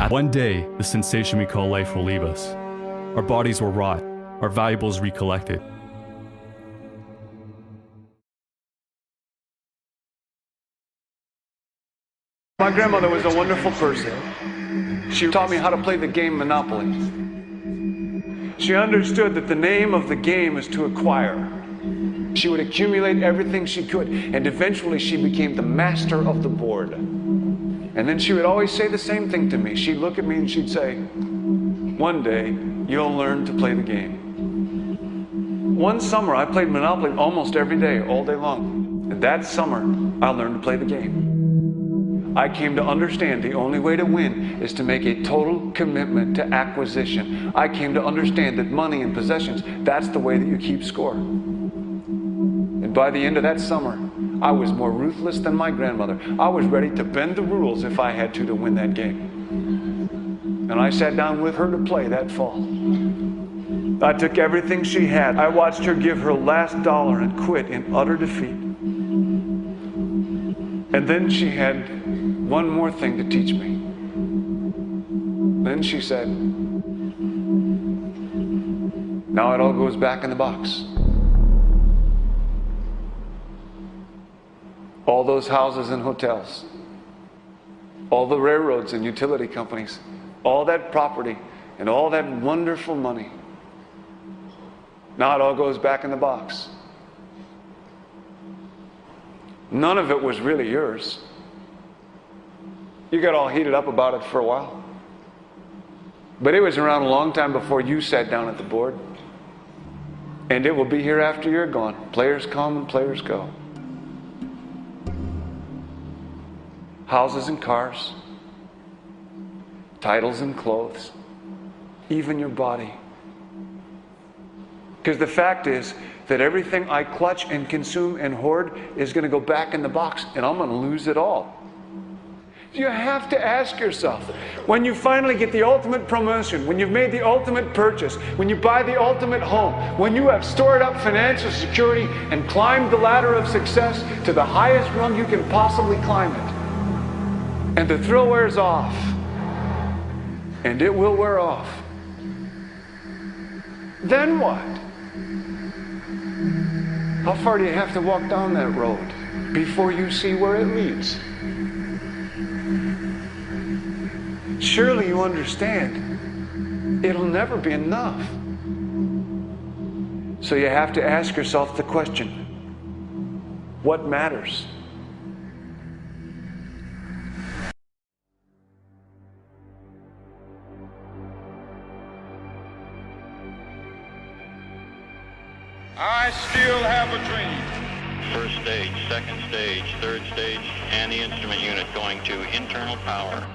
One day, the sensation we call life will leave us. Our bodies will rot, our valuables recollected. My grandmother was a wonderful person. She taught me how to play the game Monopoly. She understood that the name of the game is to acquire. She would accumulate everything she could, and eventually she became the master of the board. And then she would always say the same thing to me. She'd look at me and she'd say, "One day, you'll learn to play the game." One summer, I played Monopoly almost every day, all day long. And that summer, I learned to play the game. I came to understand the only way to win is to make a total commitment to acquisition. I came to understand that money and possessions, that's the way that you keep score. And by the end of that summer, I was more ruthless than my grandmother. I was ready to bend the rules if I had to win that game. And I sat down with her to play that fall. I took everything she had. I watched her give her last dollar and quit in utter defeat. And then she had one more thing to teach me. Then she said, "Now it all goes back in the box." All those houses and hotels, all the railroads and utility companies, all that property and all that wonderful money. Now it all goes back in the box. None of it was really yours. You got all heated up about it for a while. But it was around a long time before you sat down at the board. And it will be here after you're gone. Players come and players go. Houses and cars, titles and clothes, even your body. Because the fact is that everything I clutch and consume and hoard is going to go back in the box, and I'm going to lose it all. You have to ask yourself, when you finally get the ultimate promotion, when you've made the ultimate purchase, when you buy the ultimate home, when you have stored up financial security and climbed the ladder of success to the highest rung you can possibly climb it, and the thrill wears off, and it will wear off, then what? How far do you have to walk down that road before you see where it leads? Surely you understand, it'll never be enough. So you have to ask yourself the question, what matters? I still have a dream. First stage, second stage, third stage, and the instrument unit going to internal power.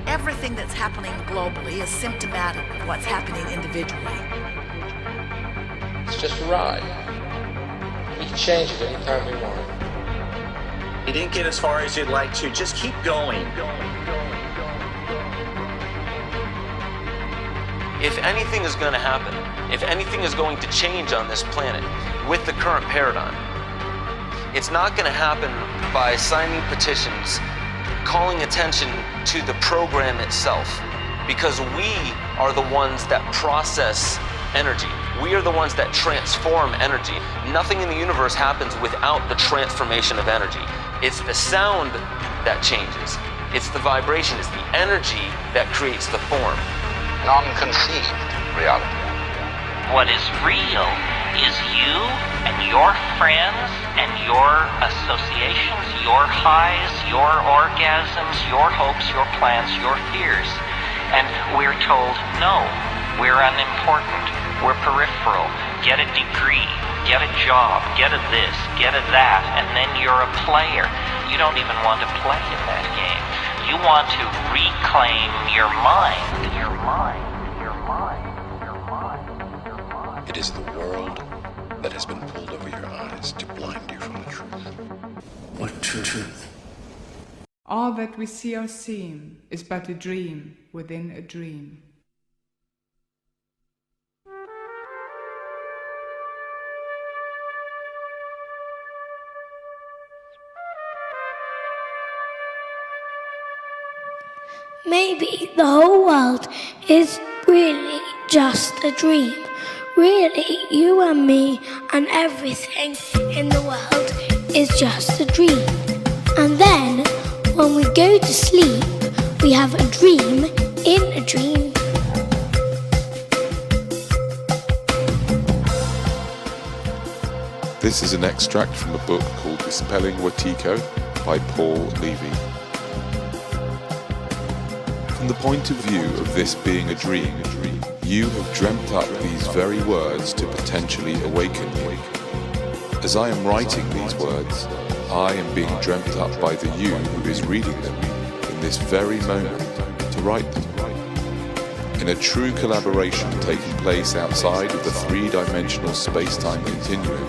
Everything that's happening globally is symptomatic of what's happening individually. It's just a ride. We can change it anytime we want. You didn't get as far as you'd like to. Just keep going. If anything is going to happen, if anything is going to change on this planet with the current paradigm, it's not going to happen by signing petitions, calling attention to the program itself, because we are the ones that process energy. We are the ones that transform energy. Nothing in the universe happens without the transformation of energy. It's the sound that changes. It's the vibration, it's the energy that creates the form. Non-conceived reality. What is real is you and your friends and your associations, your highs, your orgasms, your hopes, your plans, your fears. And we're told, no, we're unimportant, we're peripheral, get a degree, get a job, get a this, get a that, and then you're a player. You don't even want to play in that game. You want to reclaim your mind. Your mind. Your mind. Your mind. Your mind. It is the world that has been pulled over your eyes to blind you from the truth. What truth? All that we see or seem is but a dream within a dream. Maybe the whole world is really just a dream. Really, you and me and everything in the world is just a dream. And then, when we go to sleep, we have a dream in a dream. This is an extract from a book called Dispelling Vertigo by Paul Levy. From the point of view of this being a dream, you have dreamt up these very words to potentially awaken you. As I am writing these words, I am being dreamt up by the you who is reading them in this very moment to write them. In a true collaboration taking place outside of the three-dimensional space-time continuum,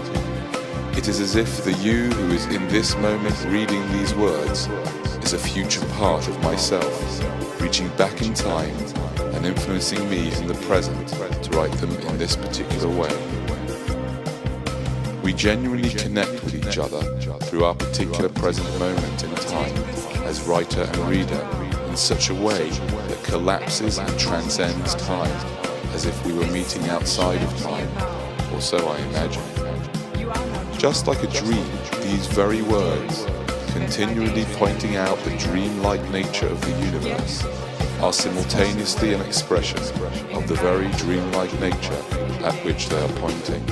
it is as if the you who is in this moment reading these words is a future part of myself, reaching back in time and influencing me in the present to write them in this particular way. We genuinely connect with each other through our particular present moment in time as writer and reader in such a way that collapses and transcends time as if we were meeting outside of time, or so I imagine. Just like a dream, these very words, continually pointing out the dreamlike nature of the universe, are simultaneously an expression of the very dreamlike nature at which they are pointing.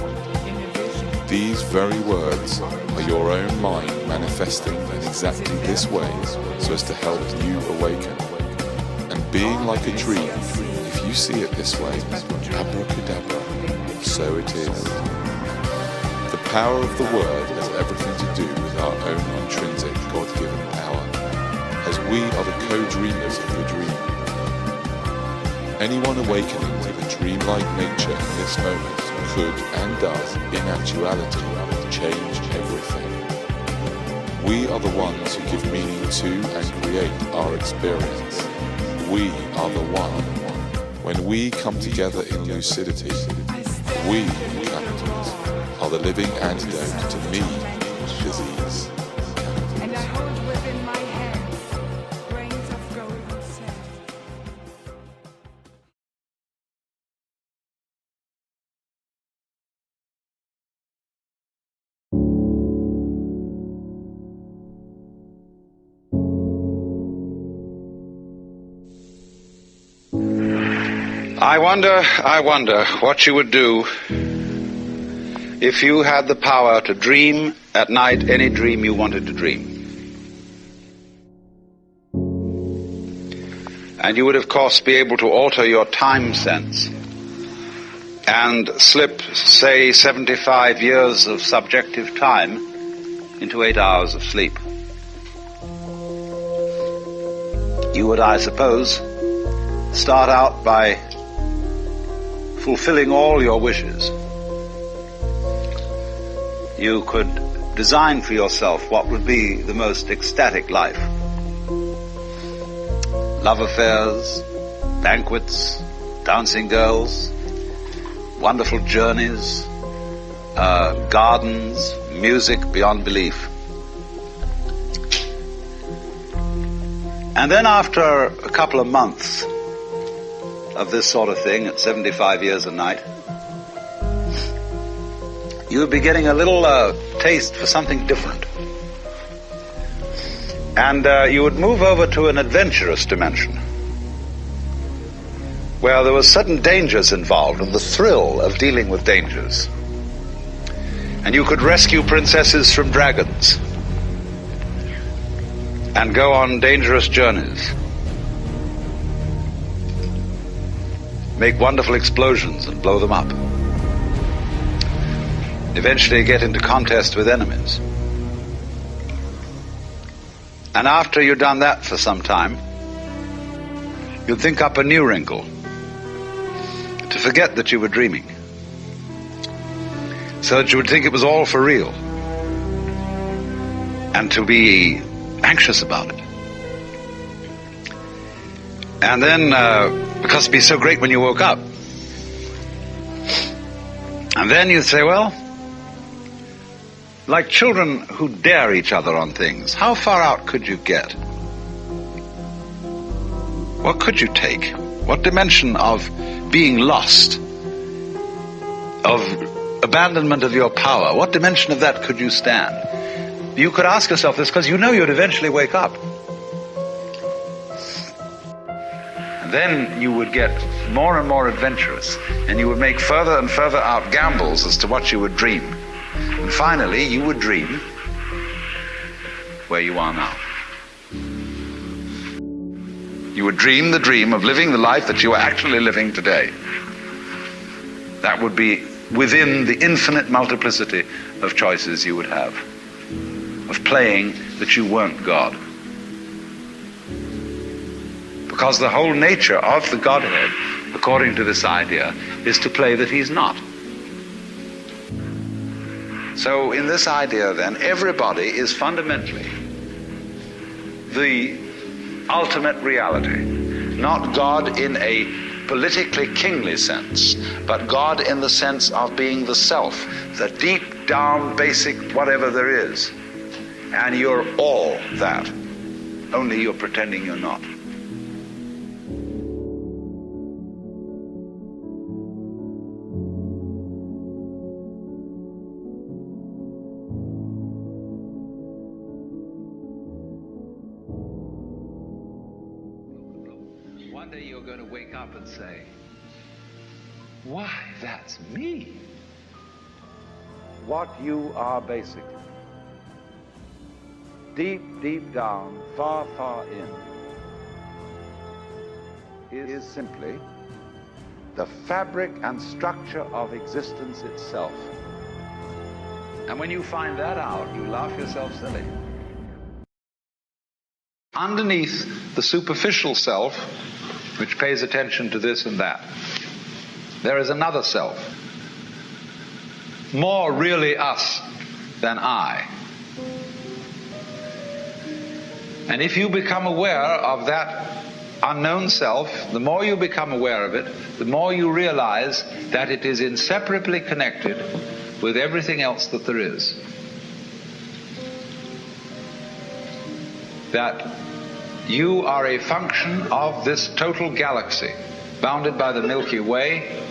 These very words are your own mind manifesting in exactly this way so as to help you awaken. And being like a dream, if you see it this way, abracadabra, so it is. The power of the word has everything to do with our own intrinsic God-given power, as we are the co-dreamers of the dream. Anyone awakening to the dreamlike nature in this moment could and does, in actuality, change everything. We are the ones who give meaning to and create our experience. We are the one. When we come together in lucidity, we, in capitals, are the living antidote to me, disease. And I hold within my hand grains of golden sand. I wonder what you would do if you had the power to dream at night any dream you wanted to dream. And you would, of course, be able to alter your time sense and slip, say, 75 years of subjective time into 8 hours of sleep. You would, I suppose, start out by fulfilling all your wishes. You could design for yourself what would be the most ecstatic life. Love affairs, banquets, dancing girls, wonderful journeys, gardens, music beyond belief. And then after a couple of months of this sort of thing at 75 years a night, you would be getting a little taste for something different. And you would move over to an adventurous dimension where there were certain dangers involved and the thrill of dealing with dangers. And you could rescue princesses from dragons and go on dangerous journeys, make wonderful explosions and blow them up, eventually get into contest with enemies. And after you'd done that for some time, you'd think up a new wrinkle to forget that you were dreaming, so that you would think it was all for real and to be anxious about it. And then, because it'd be so great when you woke up, and then you'd say, well, like children who dare each other on things, how far out could you get? What could you take? What dimension of being lost, of abandonment of your power, what dimension of that could you stand? You could ask yourself this because you know you'd eventually wake up. And then you would get more and more adventurous, and you would make further and further out gambles as to what you would dream. And finally, you would dream where you are now. You would dream the dream of living the life that you are actually living today. That would be within the infinite multiplicity of choices you would have, of playing that you weren't God. Because the whole nature of the Godhead, according to this idea, is to play that he's not. So in this idea then, everybody is fundamentally the ultimate reality, not God in a politically kingly sense, but God in the sense of being the self, the deep down basic whatever there is. And you're all that, only you're pretending you're not. One day you're going to wake up and say, why, that's me. What you are basically, deep, deep down, far, far in, is simply the fabric and structure of existence itself. And when you find that out, you laugh yourself silly. Underneath the superficial self, which pays attention to this and that, there is another self, more really us than I. And if you become aware of that unknown self, the more you become aware of it, the more you realize that it is inseparably connected with everything else that there is. That you are a function of this total galaxy, bounded by the Milky Way,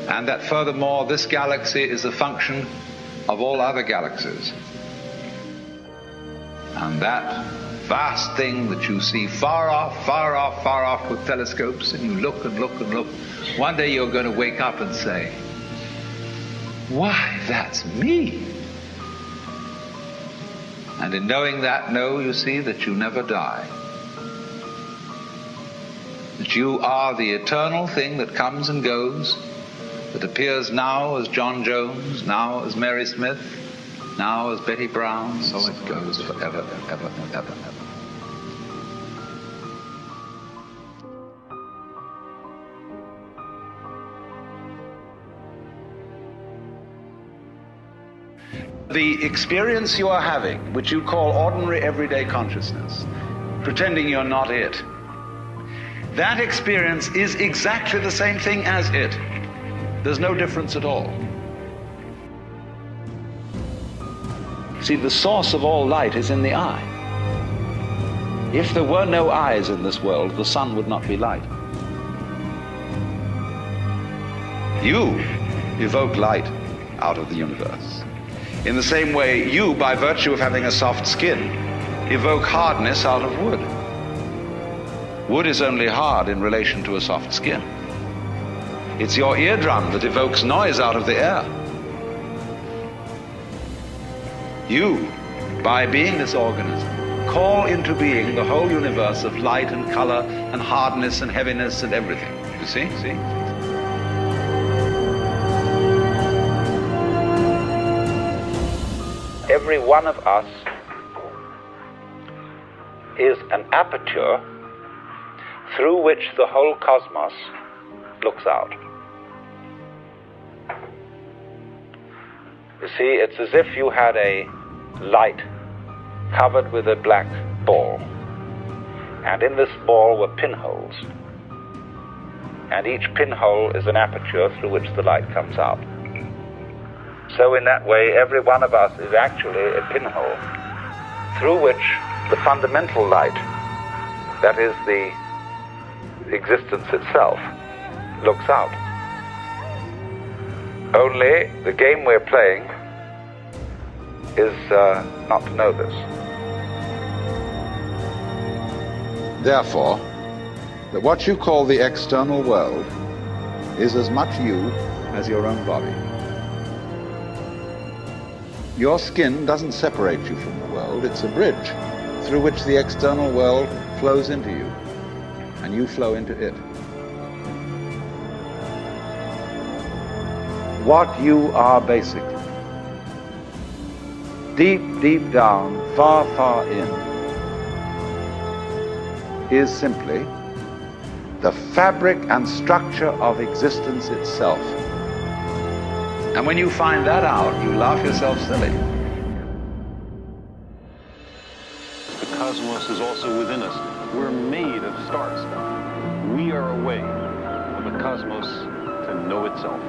and that furthermore this galaxy is a function of all other galaxies. And that vast thing that you see far off, far off, far off with telescopes, and you look and look and look, one day you're going to wake up and say, why, that's me. And in knowing that, you see that you never die. That you are the eternal thing that comes and goes, that appears now as John Jones, now as Mary Smith, now as Betty Brown, so it goes forever and ever and ever and ever. The experience you are having, which you call ordinary everyday consciousness, pretending you're not it, that experience is exactly the same thing as it. There's no difference at all. See, the source of all light is in the eye. If there were no eyes in this world, the sun would not be light. You evoke light out of the universe. In the same way, you, by virtue of having a soft skin, evoke hardness out of wood. Wood is only hard in relation to a soft skin. It's your eardrum that evokes noise out of the air. You, by being this organism, call into being the whole universe of light and color and hardness and heaviness and everything. You see? Every one of us is an aperture through which the whole cosmos looks out. You see, it's as if you had a light covered with a black ball, and in this ball were pinholes, and each pinhole is an aperture through which the light comes out. So in that way, every one of us is actually a pinhole through which the fundamental light that is the existence itself, looks out. Only the game we're playing is not to know this. Therefore, that what you call the external world is as much you as your own body. Your skin doesn't separate you from the world, it's a bridge through which the external world flows into you, and you flow into it. What you are basically, deep, deep down, far, far in, is simply the fabric and structure of existence itself. And when you find that out, you laugh yourself silly. The cosmos is also within us. We're made of stars. We are a way for the cosmos to know itself.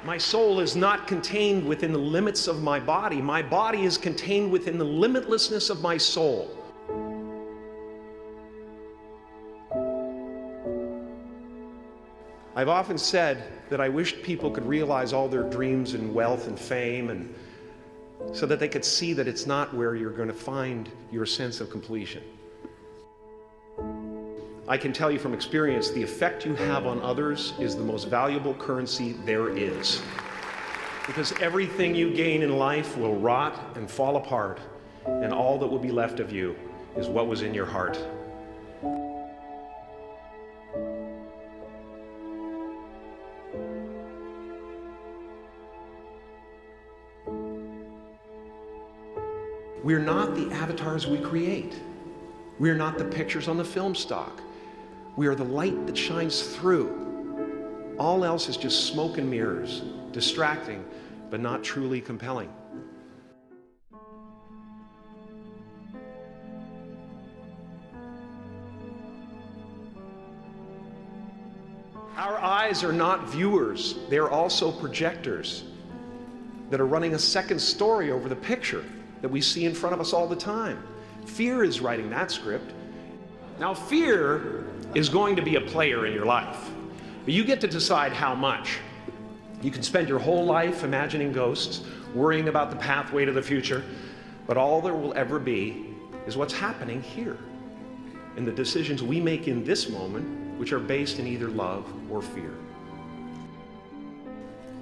My soul is not contained within the limits of my body. My body is contained within the limitlessness of my soul. I've often said that I wished people could realize all their dreams and wealth and fame, and so that they could see that it's not where you're going to find your sense of completion. I can tell you from experience, the effect you have on others is the most valuable currency there is. Because everything you gain in life will rot and fall apart, and all that will be left of you is what was in your heart. We're not the avatars we create. We're not the pictures on the film stock. We are the light that shines through. All else is just smoke and mirrors, distracting, but not truly compelling. Our eyes are not viewers, they're also projectors that are running a second story over the picture that we see in front of us all the time. Fear is writing that script. Now, fear is going to be a player in your life, but you get to decide how much. You can spend your whole life imagining ghosts, worrying about the pathway to the future, but all there will ever be is what's happening here, and the decisions we make in this moment, which are based in either love or fear.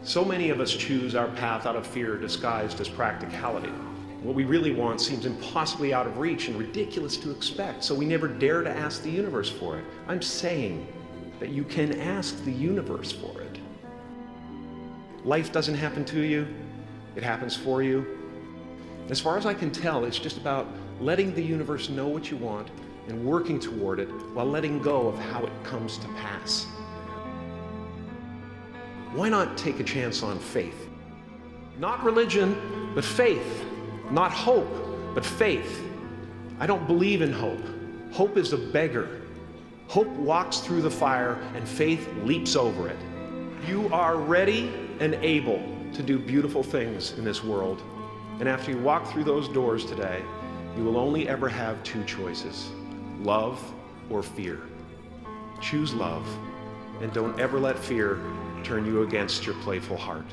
So many of us choose our path out of fear disguised as practicality. What we really want seems impossibly out of reach and ridiculous to expect, so we never dare to ask the universe for it. I'm saying that you can ask the universe for it. Life doesn't happen to you, it happens for you. As far as I can tell, it's just about letting the universe know what you want and working toward it while letting go of how it comes to pass. Why not take a chance on faith? Not religion, but faith. Not hope, but faith. I don't believe in hope. Hope is a beggar. Hope walks through the fire and faith leaps over it. You are ready and able to do beautiful things in this world. And after you walk through those doors today, you will only ever have two choices: love or fear. Choose love, and don't ever let fear turn you against your playful heart.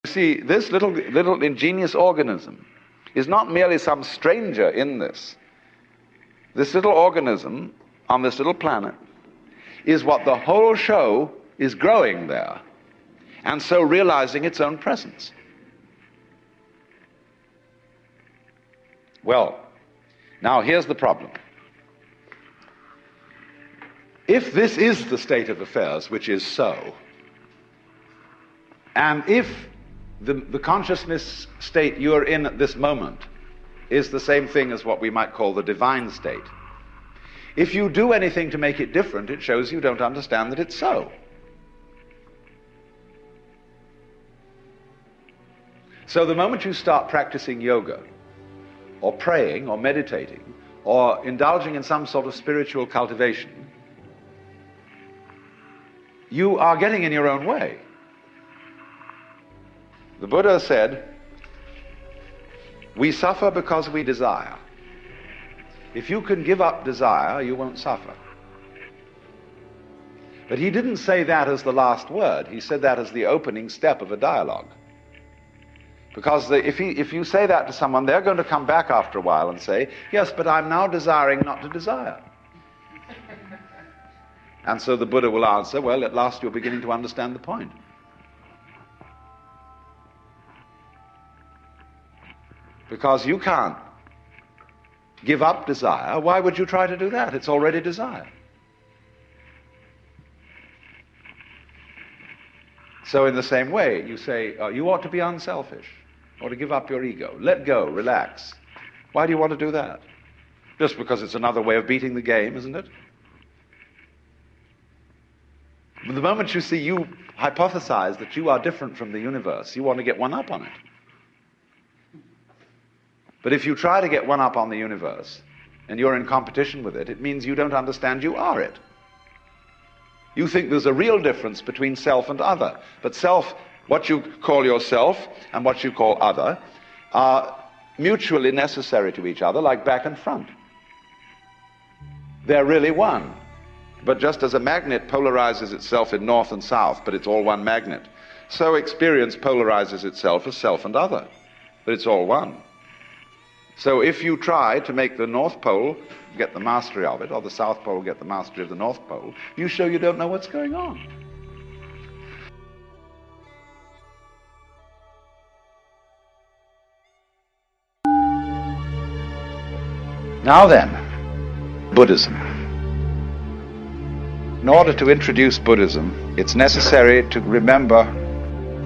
See, this little ingenious organism is not merely some stranger in this. This little organism on this little planet is what the whole show is growing there, and so realizing its own presence. Well, now here's the problem. If this is the state of affairs, which is so, and if the consciousness state you are in at this moment is the same thing as what we might call the divine state, if you do anything to make it different, it shows you don't understand that it's so. So the moment you start practicing yoga, or praying, or meditating, or indulging in some sort of spiritual cultivation, you are getting in your own way. The Buddha said, we suffer because we desire. If you can give up desire, you won't suffer. But he didn't say that as the last word. He said that as the opening step of a dialogue. Because if you say that to someone, they're going to come back after a while and say, yes, but I'm now desiring not to desire. And so the Buddha will answer, well, at last you're beginning to understand the point. Because you can't give up desire. Why would you try to do that? It's already desire. So in the same way, you say, you ought to be unselfish, or to give up your ego. Let go, relax. Why do you want to do that? Just because it's another way of beating the game, isn't it? The moment you see you hypothesize that you are different from the universe, you want to get one up on it. But if you try to get one up on the universe, and you're in competition with it, it means you don't understand you are it. You think there's a real difference between self and other. But self, what you call yourself and what you call other, are mutually necessary to each other, like back and front. They're really one. But just as a magnet polarizes itself in north and south, but it's all one magnet, so experience polarizes itself as self and other, but it's all one. So if you try to make the North Pole get the mastery of it, or the South Pole get the mastery of the North Pole, you show you don't know what's going on. Now then, Buddhism. In order to introduce Buddhism, it's necessary to remember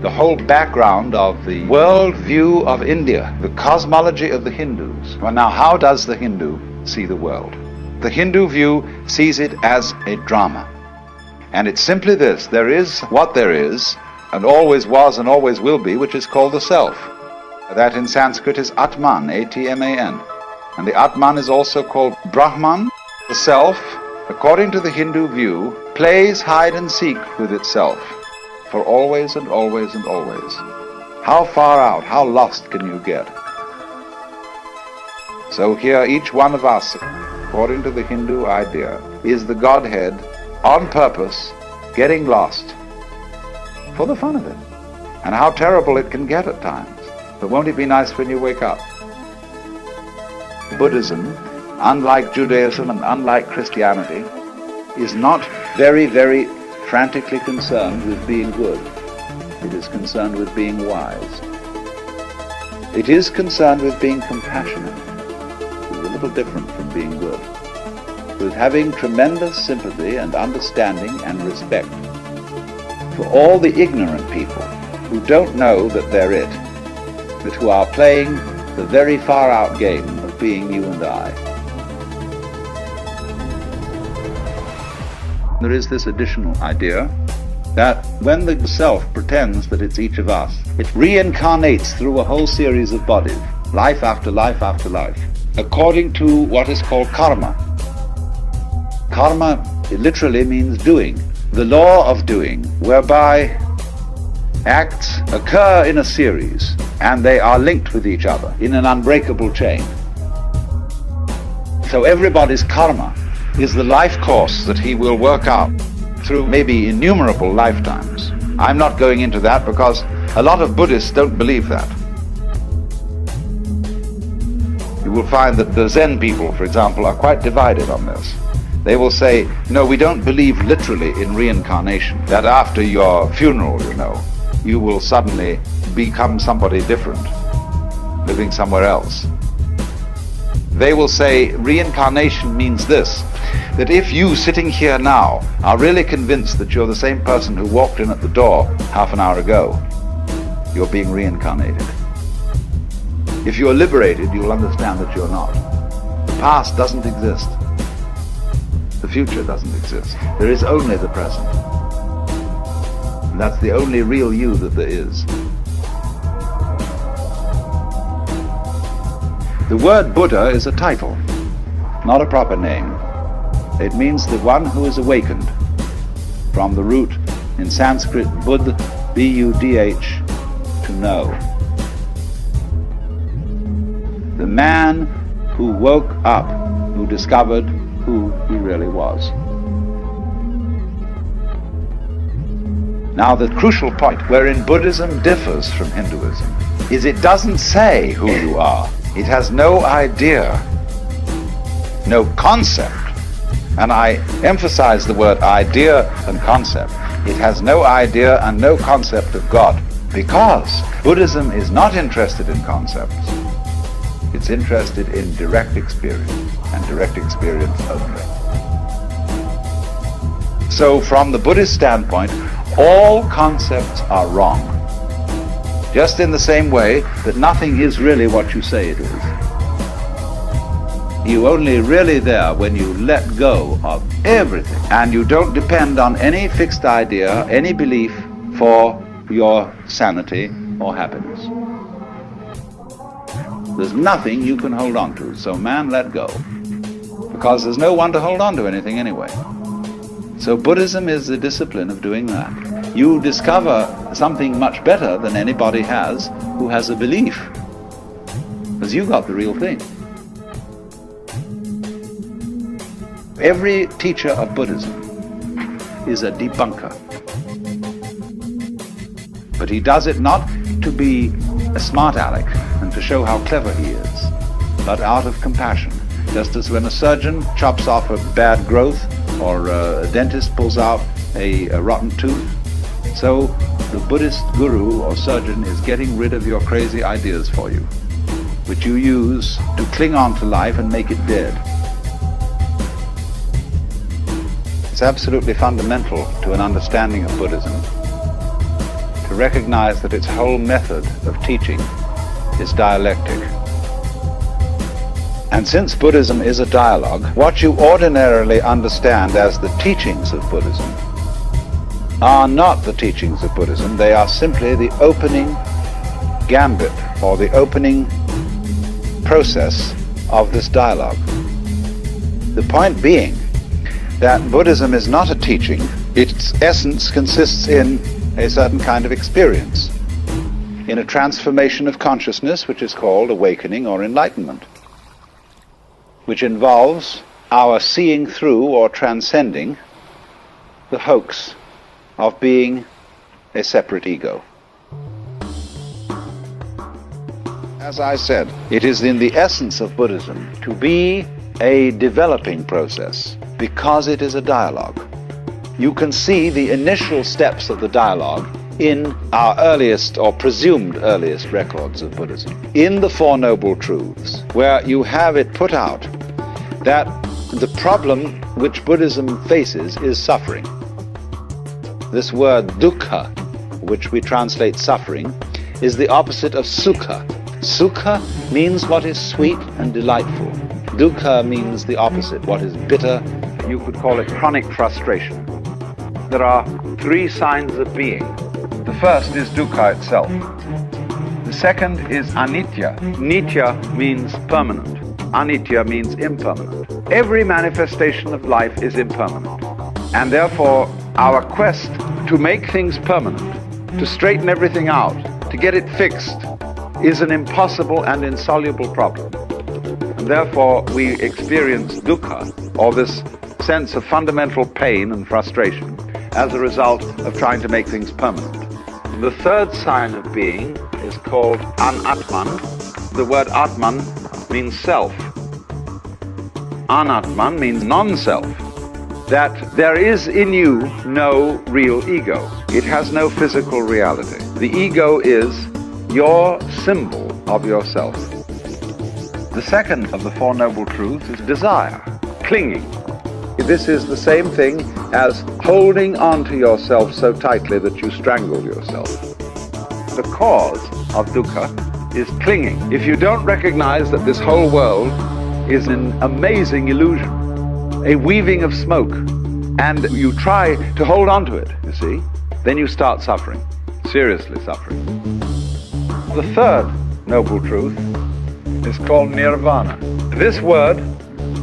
the whole background of the world view of India, the cosmology of the Hindus. Well, now, how does the Hindu see the world? The Hindu view sees it as a drama. And it's simply this: there is what there is, and always was and always will be, which is called the self. That in Sanskrit is Atman, A-T-M-A-N. And the Atman is also called Brahman. The self, according to the Hindu view, plays hide and seek with itself for always and always and always. How far out, how lost can you get? So here each one of us, according to the Hindu idea, is the Godhead on purpose, getting lost for the fun of it. And how terrible it can get at times. But won't it be nice when you wake up? Buddhism, unlike Judaism and unlike Christianity, is not very, very frantically concerned with being good. It is concerned with being wise. It is concerned with being compassionate. It's a little different from being good. With having tremendous sympathy and understanding and respect for all the ignorant people who don't know that they're it, but who are playing the very far-out game of being you and I. There is this additional idea that when the self pretends that it's each of us, it reincarnates through a whole series of bodies, life after life after life, according to what is called karma. Karma literally means doing, the law of doing, whereby acts occur in a series and they are linked with each other in an unbreakable chain. So everybody's karma is the life course that he will work out through maybe innumerable lifetimes. I'm not going into that because a lot of Buddhists don't believe that. You will find that the Zen people, for example, are quite divided on this. They will say, no, we don't believe literally in reincarnation, that after your funeral, you will suddenly become somebody different, living somewhere else. They will say reincarnation means this, that if you sitting here now are really convinced that you're the same person who walked in at the door half an hour ago, you're being reincarnated. If you're liberated, you'll understand that you're not. The past doesn't exist. The future doesn't exist. There is only the present. And that's the only real you that there is. The word Buddha is a title, not a proper name. It means the one who is awakened, from the root in Sanskrit Buddh, B-U-D-H, to know. The man who woke up, who discovered who he really was. Now, the crucial point wherein Buddhism differs from Hinduism is it doesn't say who you are. It has no idea, no concept. And I emphasize the word idea and concept. It has no idea and no concept of God, because Buddhism is not interested in concepts. It's interested in direct experience, and direct experience only. So from the Buddhist standpoint, all concepts are wrong. Just in the same way that nothing is really what you say it is. You're only really there when you let go of everything, and you don't depend on any fixed idea, any belief for your sanity or happiness. There's nothing you can hold on to, so man, let go. Because there's no one to hold on to anything anyway. So Buddhism is the discipline of doing that. You discover something much better than anybody has who has a belief, because you got the real thing. Every teacher of Buddhism is a debunker. But he does it not to be a smart aleck and to show how clever he is, but out of compassion. Just as when a surgeon chops off a bad growth or a dentist pulls out a rotten tooth, so the Buddhist guru or surgeon is getting rid of your crazy ideas for you, which you use to cling on to life and make it dead. It's absolutely fundamental to an understanding of Buddhism to recognize that its whole method of teaching is dialectic. And since Buddhism is a dialogue, what you ordinarily understand as the teachings of Buddhism are not the teachings of Buddhism. They are simply the opening gambit or the opening process of this dialogue. The point being that Buddhism is not a teaching. Its essence consists in a certain kind of experience, in a transformation of consciousness which is called awakening or enlightenment, which involves our seeing through or transcending the hoax of being a separate ego. As I said, it is in the essence of Buddhism to be a developing process, because it is a dialogue. You can see the initial steps of the dialogue in our earliest or presumed earliest records of Buddhism, in the Four Noble Truths, where you have it put out that the problem which Buddhism faces is suffering. This word dukkha, which we translate suffering, is the opposite of sukha. Sukha means what is sweet and delightful. Dukkha means the opposite, what is bitter. You could call it chronic frustration. There are three signs of being. The first is dukkha itself. The second is anitya. Nitya means permanent. Anitya means impermanent. Every manifestation of life is impermanent. And therefore, our quest to make things permanent, to straighten everything out, to get it fixed, is an impossible and insoluble problem. And therefore, we experience dukkha, or this sense of fundamental pain and frustration, as a result of trying to make things permanent. The third sign of being is called anatman. The word atman means self. Anatman means non-self. That there is in you no real ego. It has no physical reality. The ego is your symbol of yourself. The second of the Four Noble Truths is desire, clinging. This is the same thing as holding on to yourself so tightly that you strangle yourself. The cause of dukkha is clinging. If you don't recognize that this whole world is an amazing illusion, a weaving of smoke, and you try to hold on to it, you see, then you start suffering, seriously suffering. The third noble truth is called nirvana. This word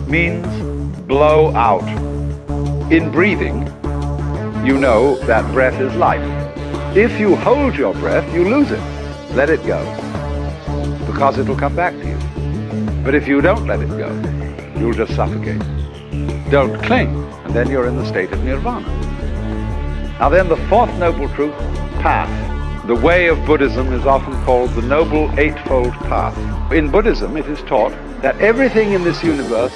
means blow out. In breathing, you know that breath is life. If you hold your breath, you lose it. Let it go, because it'll come back to you. But if you don't let it go, you'll just suffocate. Don't cling, and then you're in the state of nirvana. Now then, the fourth noble truth, path. The way of Buddhism is often called the Noble Eightfold Path. In Buddhism, it is taught that everything in this universe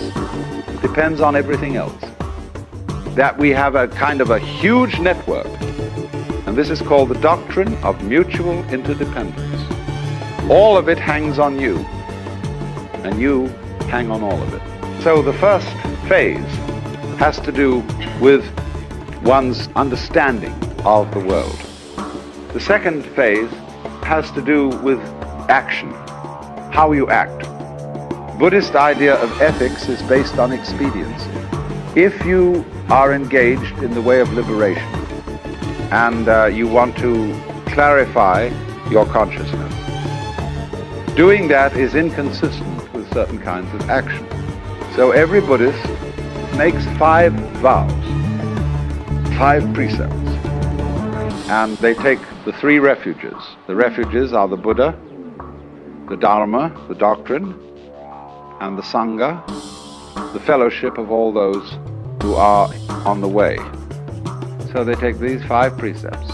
depends on everything else. That we have a kind of a huge network, and this is called the doctrine of mutual interdependence. All of it hangs on you, and you hang on all of it. So the first phase has to do with one's understanding of the world. The second phase has to do with action, how you act. Buddhist idea of ethics is based on expediency. If you are engaged in the way of liberation and you want to clarify your consciousness, doing that is inconsistent with certain kinds of action. So every Buddhist makes 5 vows, 5 precepts, and they take the 3 refuges. The refuges are the Buddha, the Dharma, the doctrine, and the Sangha, the fellowship of all those who are on the way. So they take these 5 precepts: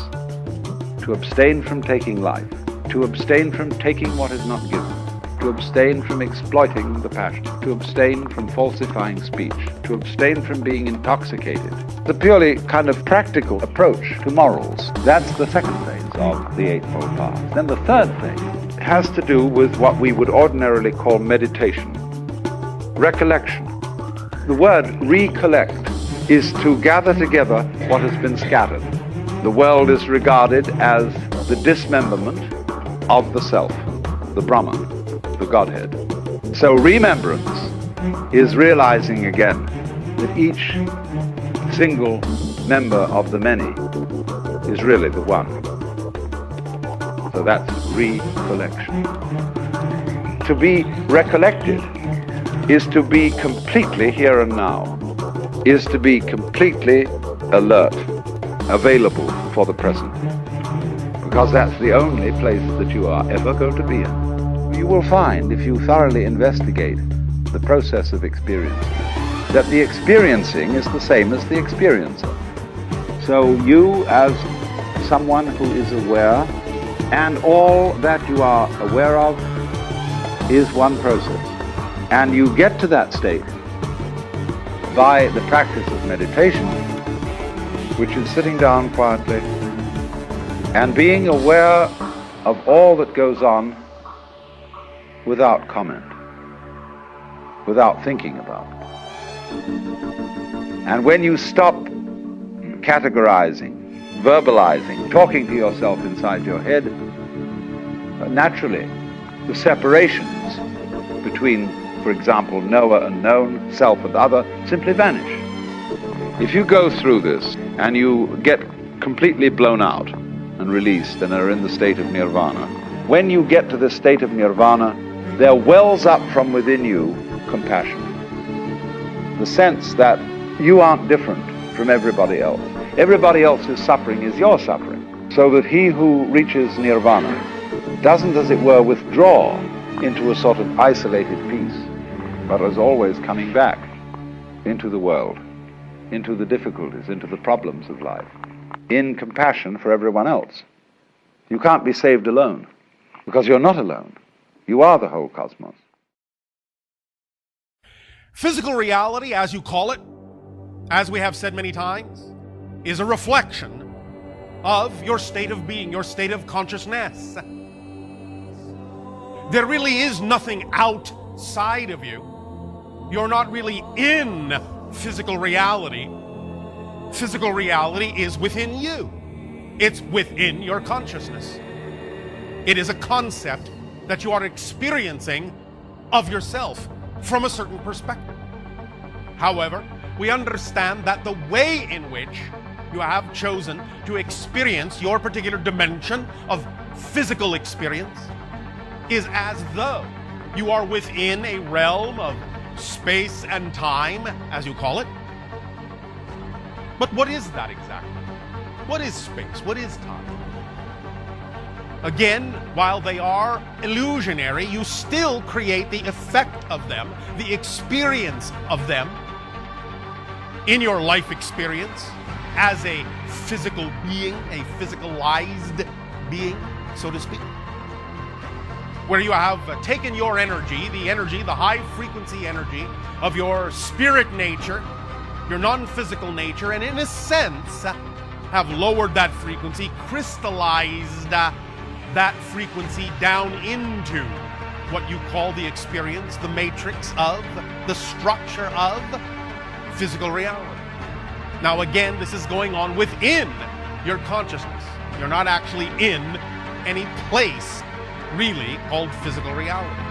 to abstain from taking life, to abstain from taking what is not given, to abstain from exploiting the passion, to abstain from falsifying speech, to abstain from being intoxicated. The purely kind of practical approach to morals. That's the second phase of the Eightfold Path. Then the third phase has to do with what we would ordinarily call meditation, recollection. The word recollect is to gather together what has been scattered. The world is regarded as the dismemberment of the self, the Brahman, the Godhead. So remembrance is realizing again that each single member of the many is really the one. So that's recollection. To be recollected is to be completely here and now, is to be completely alert, available for the present, because that's the only place that you are ever going to be in. You will find, if you thoroughly investigate the process of experience, that the experiencing is the same as the experiencer. So you, as someone who is aware, and all that you are aware of is one process. And you get to that state by the practice of meditation, which is sitting down quietly and being aware of all that goes on without comment, without thinking about it. And when you stop categorizing, verbalizing, talking to yourself inside your head, naturally the separations between, for example, knower and known, self and other, simply vanish. If you go through this and you get completely blown out and released and are in the state of nirvana, when you get to this state of nirvana, there wells up from within you compassion. The sense that you aren't different from everybody else. Everybody else's suffering is your suffering. So that he who reaches nirvana doesn't, as it were, withdraw into a sort of isolated peace, but is always coming back into the world, into the difficulties, into the problems of life, in compassion for everyone else. You can't be saved alone, because you're not alone. You are the whole cosmos. Physical reality, as you call it, as we have said many times, is a reflection of your state of being, your state of consciousness. There really is nothing outside of you. You're not really in physical reality. Physical reality is within you. It's within your consciousness. It is a concept that you are experiencing of yourself from a certain perspective. However, we understand that the way in which you have chosen to experience your particular dimension of physical experience is as though You are within a realm of space and time, as you call it. But what is that exactly? What is space? What is time? Again, while they are illusionary, you still create the effect of them, the experience of them in your life experience as a physical being, a physicalized being, so to speak, where you have taken your energy, the high frequency energy of your spirit nature, your non-physical nature, and in a sense have lowered that frequency, crystallized that frequency down into what you call the experience, the matrix of, the structure of physical reality. Now again, this is going on within your consciousness. You're not actually in any place really called physical reality.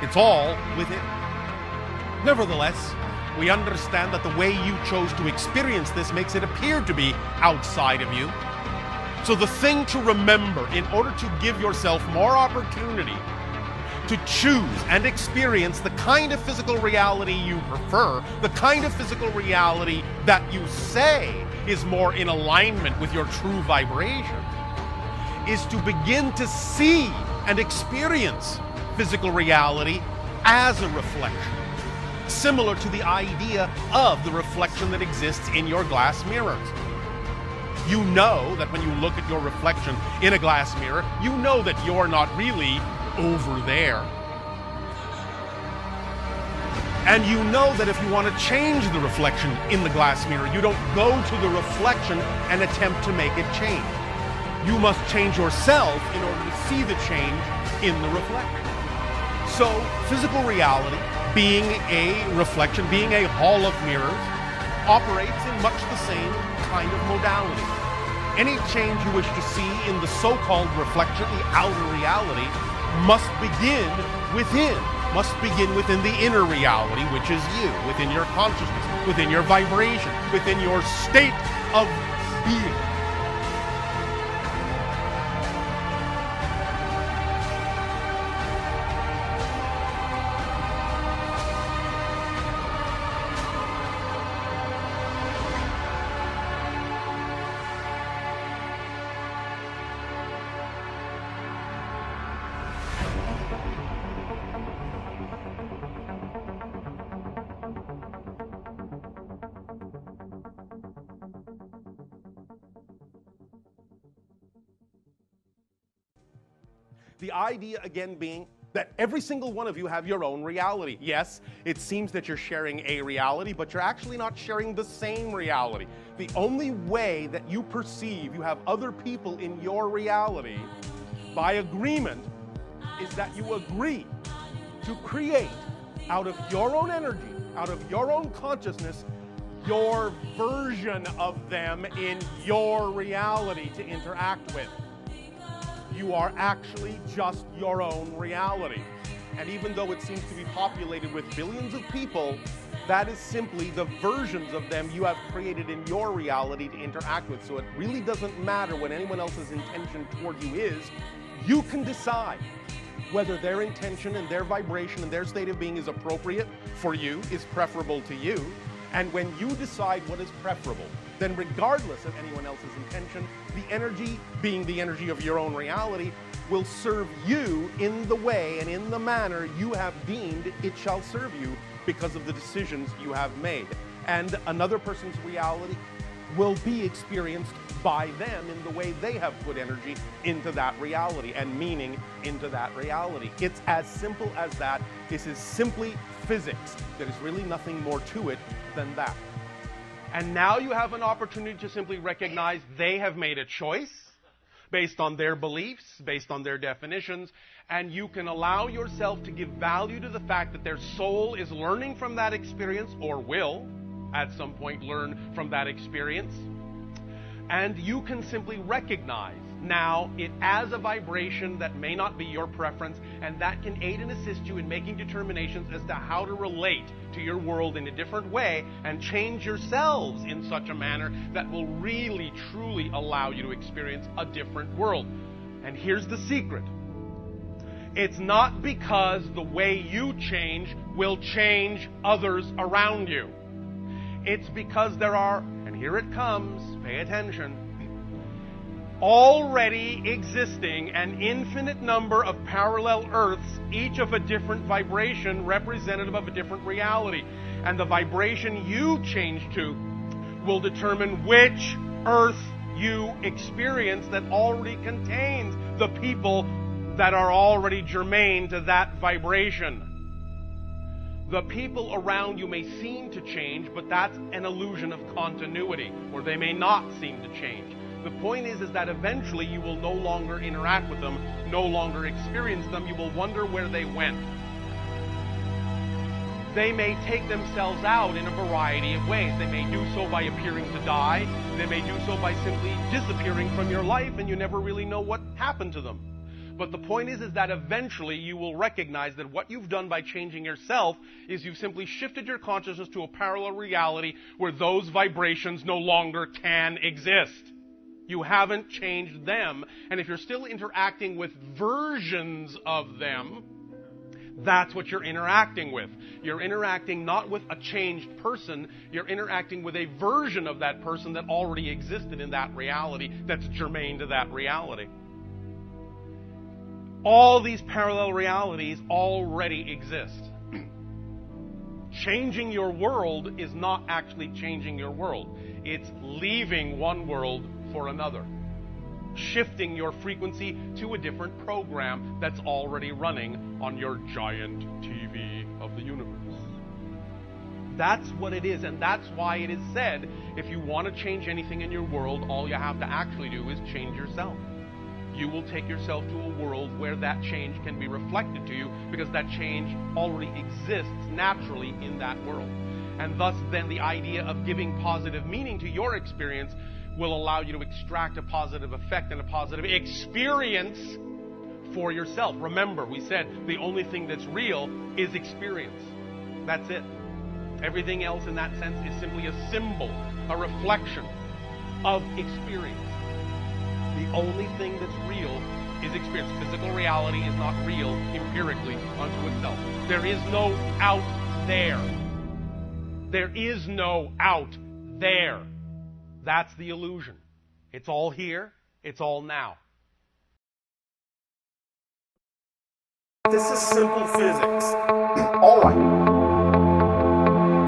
It's all within. Nevertheless, we understand that the way you chose to experience this makes it appear to be outside of you. So the thing to remember, in order to give yourself more opportunity to choose and experience the kind of physical reality you prefer, the kind of physical reality that you say is more in alignment with your true vibration, is to begin to see and experience physical reality as a reflection, similar to the idea of the reflection that exists in your glass mirrors. You know that when you look at your reflection in a glass mirror, you know that you're not really over there. And you know that if you want to change the reflection in the glass mirror, you don't go to the reflection and attempt to make it change. You must change yourself in order to see the change in the reflection. So, physical reality, being a reflection, being a hall of mirrors, operates in much the same kind of modality. Any change you wish to see in the so-called reflection, the outer reality, must begin within the inner reality, which is you, within your consciousness, within your vibration, within your state of being. The idea, again, being that every single one of you have your own reality. Yes, it seems that you're sharing a reality, but you're actually not sharing the same reality. The only way that you perceive you have other people in your reality, by agreement, is that you agree to create out of your own energy, out of your own consciousness, your version of them in your reality to interact with. You are actually just your own reality. And even though it seems to be populated with billions of people, that is simply the versions of them you have created in your reality to interact with. So it really doesn't matter what anyone else's intention toward you is. You can decide whether their intention and their vibration and their state of being is appropriate for you, is preferable to you. And when you decide what is preferable, then regardless of anyone else's intention, the energy, being the energy of your own reality, will serve you in the way and in the manner you have deemed it shall serve you because of the decisions you have made. And another person's reality will be experienced by them in the way they have put energy into that reality and meaning into that reality. It's as simple as that. This is simply physics. There is really nothing more to it than that. And now you have an opportunity to simply recognize they have made a choice based on their beliefs, based on their definitions, and you can allow yourself to give value to the fact that their soul is learning from that experience, or will at some point learn from that experience. And you can simply recognize now it as a vibration that may not be your preference, and that can aid and assist you in making determinations as to how to relate to your world in a different way and change yourselves in such a manner that will really, truly allow you to experience a different world. And here's the secret. It's not because the way you change will change others around you. It's because there are, and here it comes, pay attention, already existing an infinite number of parallel Earths, each of a different vibration representative of a different reality. And the vibration you change to will determine which Earth you experience that already contains the people that are already germane to that vibration. The people around you may seem to change, but that's an illusion of continuity, or they may not seem to change. The point is that eventually you will no longer interact with them, no longer experience them. You will wonder where they went. They may take themselves out in a variety of ways. They may do so by appearing to die. They may do so by simply disappearing from your life, and you never really know what happened to them. But the point is that eventually you will recognize that what you've done by changing yourself is you've simply shifted your consciousness to a parallel reality where those vibrations no longer can exist. You haven't changed them, and if you're still interacting with versions of them, that's what you're interacting with. You're interacting not with a changed person, you're interacting with a version of that person that already existed in that reality, that's germane to that reality. All these parallel realities already exist. Changing your world is not actually changing your world. It's leaving one world for another. Shifting your frequency to a different program that's already running on your giant TV of the universe. That's what it is, and that's why it is said, if you want to change anything in your world, all you have to actually do is change yourself. You will take yourself to a world where that change can be reflected to you, because that change already exists naturally in that world. And thus then the idea of giving positive meaning to your experience will allow you to extract a positive effect and a positive experience for yourself. Remember, we said the only thing that's real is experience. That's it. Everything else in that sense is simply a symbol, a reflection of experience. The only thing that's real is experience. Physical reality is not real empirically unto itself. There is no out there. There is no out there. That's the illusion. It's all here. It's all now. This is simple physics. All right.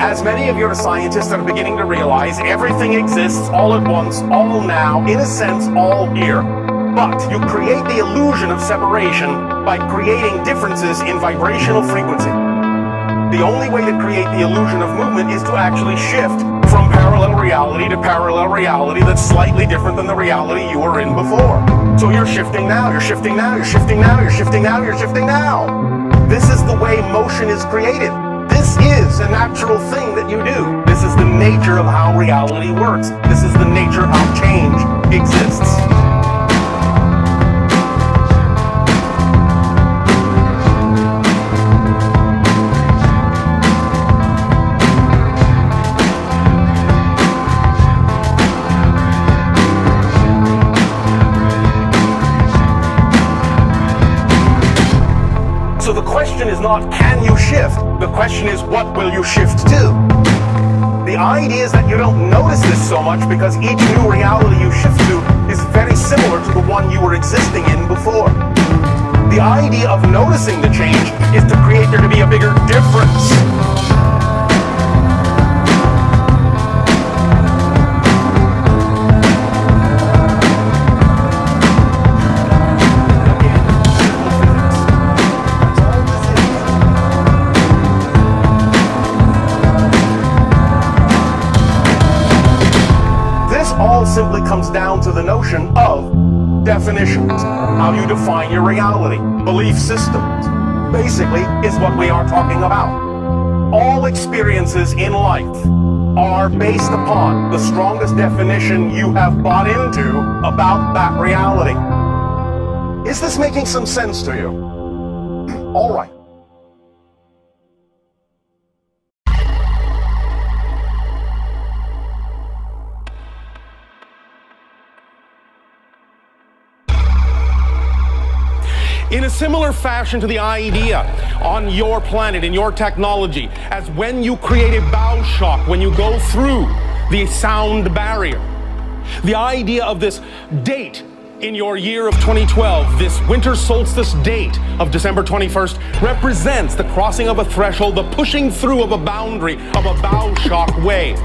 As many of your scientists are beginning to realize, everything exists all at once, all now, in a sense, all here. But you create the illusion of separation by creating differences in vibrational frequency. The only way to create the illusion of movement is to actually shift from parallel reality to parallel reality that's slightly different than the reality you were in before. So you're shifting now, you're shifting now, you're shifting now, you're shifting now, you're shifting now. This is the way motion is created. This is a natural thing that you do. This is the nature of how reality works. This is the nature of how change exists. So the question is not, can you shift? The question is, what will you shift to? The idea is that you don't notice this so much because each new reality you shift to is very similar to the one you were existing in before. The idea of noticing the change is to create there to be a bigger difference. Simply comes down to the notion of definitions, how you define your reality, belief systems. Basically, is what we are talking about. All experiences in life are based upon the strongest definition you have bought into about that reality. Is this making some sense to you? All right. In a similar fashion to the idea on your planet, in your technology, as when you create a bow shock, when you go through the sound barrier. The idea of this date in your year of 2012, this winter solstice date of December 21st, represents the crossing of a threshold, the pushing through of a boundary of a bow shock wave.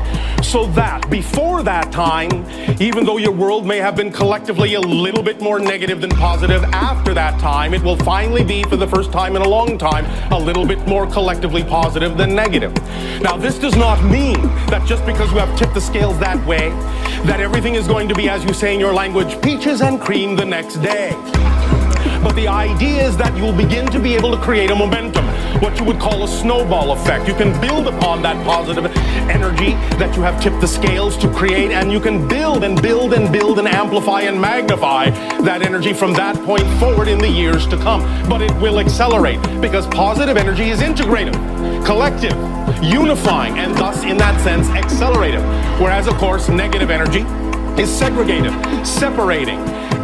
So that before that time, even though your world may have been collectively a little bit more negative than positive, after that time, it will finally be, for the first time in a long time, a little bit more collectively positive than negative. Now, this does not mean that just because you have tipped the scales that way, that everything is going to be, as you say in your language, peaches and cream the next day. But the idea is that you'll begin to be able to create a momentum, what you would call a snowball effect. You can build upon that positive energy that you have tipped the scales to create, and you can build and build and build and amplify and magnify that energy from that point forward in the years to come. But it will accelerate because positive energy is integrative, collective, unifying, and thus, in that sense, accelerative. Whereas, of course, negative energy is segregative, separating,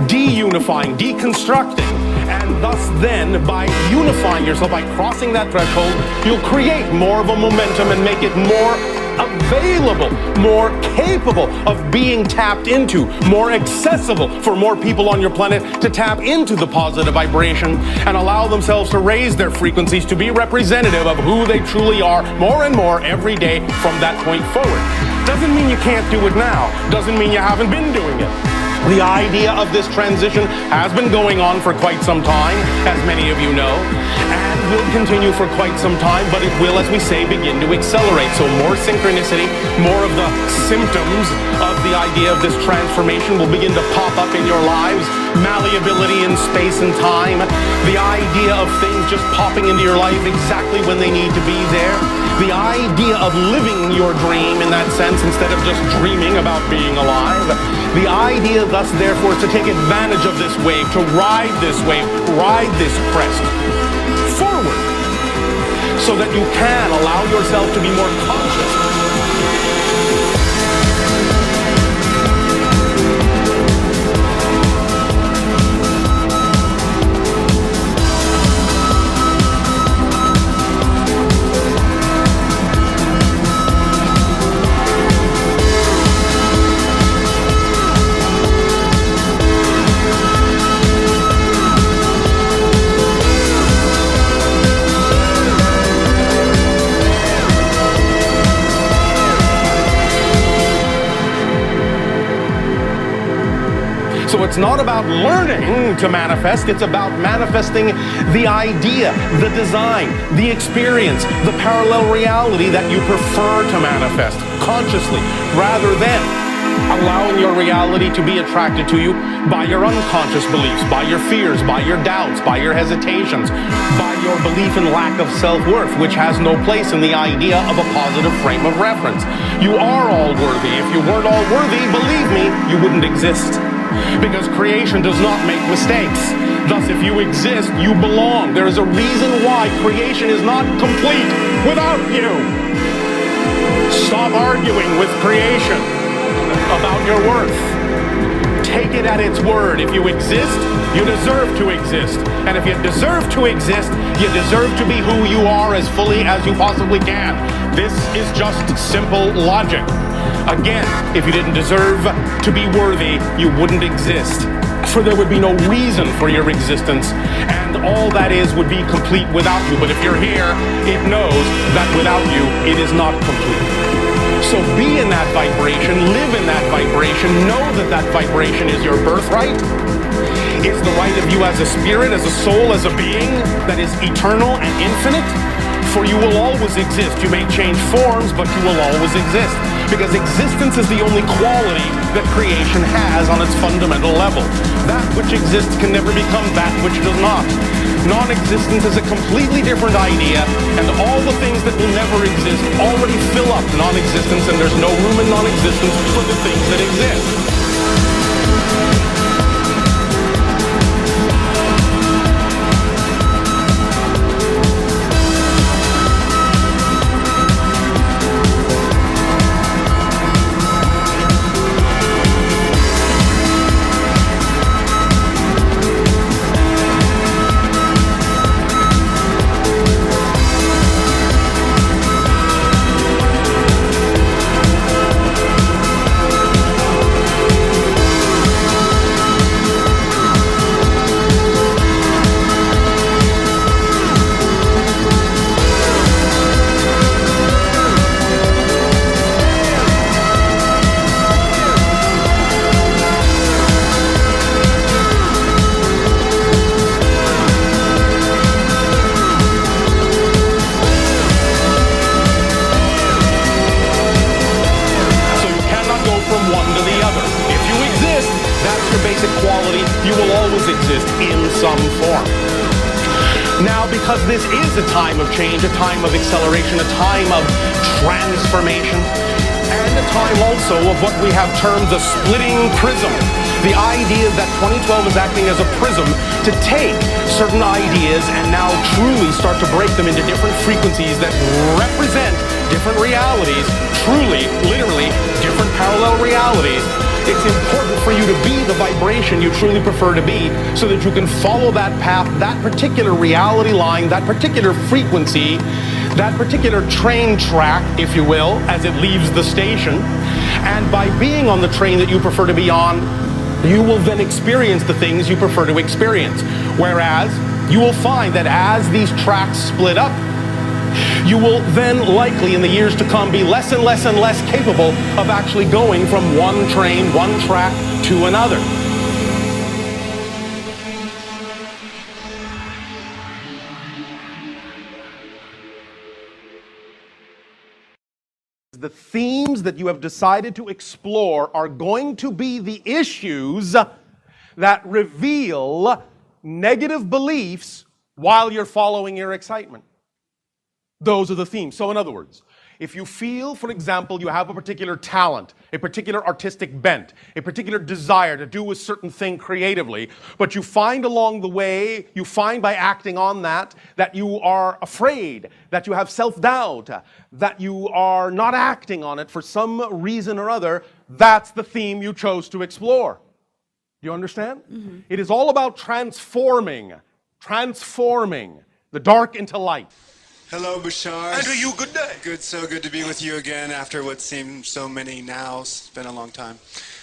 deunifying, deconstructing, and thus then, by unifying yourself, by crossing that threshold, you'll create more of a momentum and make it more available, more capable of being tapped into, more accessible for more people on your planet to tap into the positive vibration and allow themselves to raise their frequencies to be representative of who they truly are more and more every day from that point forward. Doesn't mean you can't do it now. Doesn't mean you haven't been doing it. The idea of this transition has been going on for quite some time, as many of you know, and will continue for quite some time, but it will, as we say, begin to accelerate. So more synchronicity, more of the symptoms of the idea of this transformation will begin to pop up in your lives. Malleability in space and time, the idea of things just popping into your life exactly when they need to be there, the idea of living your dream in that sense instead of just dreaming about being alive, the idea thus therefore is to take advantage of this wave, to ride this wave, ride this crest forward so that you can allow yourself to be more conscious. So it's not about learning to manifest, it's about manifesting the idea, the design, the experience, the parallel reality that you prefer to manifest consciously, rather than allowing your reality to be attracted to you by your unconscious beliefs, by your fears, by your doubts, by your hesitations, by your belief in lack of self-worth, which has no place in the idea of a positive frame of reference. You are all worthy. If you weren't all worthy, believe me, you wouldn't exist. Because creation does not make mistakes. Thus, if you exist, you belong. There is a reason why creation is not complete without you. Stop arguing with creation about your worth. Take it at its word. If you exist, you deserve to exist. And if you deserve to exist, you deserve to be who you are as fully as you possibly can. This is just simple logic. Again, if you didn't deserve to be worthy, you wouldn't exist. For there would be no reason for your existence, and all that is would be complete without you. But if you're here, it knows that without you, it is not complete. So be in that vibration, live in that vibration, know that that vibration is your birthright. It's the right of you as a spirit, as a soul, as a being that is eternal and infinite. For you will always exist. You may change forms, but you will always exist. Because existence is the only quality that creation has on its fundamental level. That which exists can never become that which does not. Non-existence is a completely different idea, and all the things that will never exist already fill up non-existence, and there's no room in non-existence for the things that exist. exist in some form. Now, because this is a time of change, a time of acceleration, a time of transformation, and a time also of what we have termed the splitting prism. The idea that 2012 is acting as a prism to take certain ideas and now truly start to break them into different frequencies that represent different realities, truly, literally, different parallel realities. It's important for you to be the vibration you truly prefer to be so that you can follow that path, that particular reality line, that particular frequency, that particular train track, if you will, as it leaves the station. And by being on the train that you prefer to be on, you will then experience the things you prefer to experience. Whereas you will find that as these tracks split up, you will then likely in the years to come be less and less and less capable of actually going from one train, one track to another. The themes that you have decided to explore are going to be the issues that reveal negative beliefs while you're following your excitement. Those are the themes. So in other words, if you feel, for example, you have a particular talent, a particular artistic bent, a particular desire to do a certain thing creatively, but you find along the way, you find by acting on that you are afraid, that you have self-doubt, that you are not acting on it for some reason or other, that's the theme you chose to explore. Do you understand? Mm-hmm. It is all about transforming the dark into light. Hello, Bashar. And to you, good day. So good to be with you again after what seemed so many nows. It's been a long time.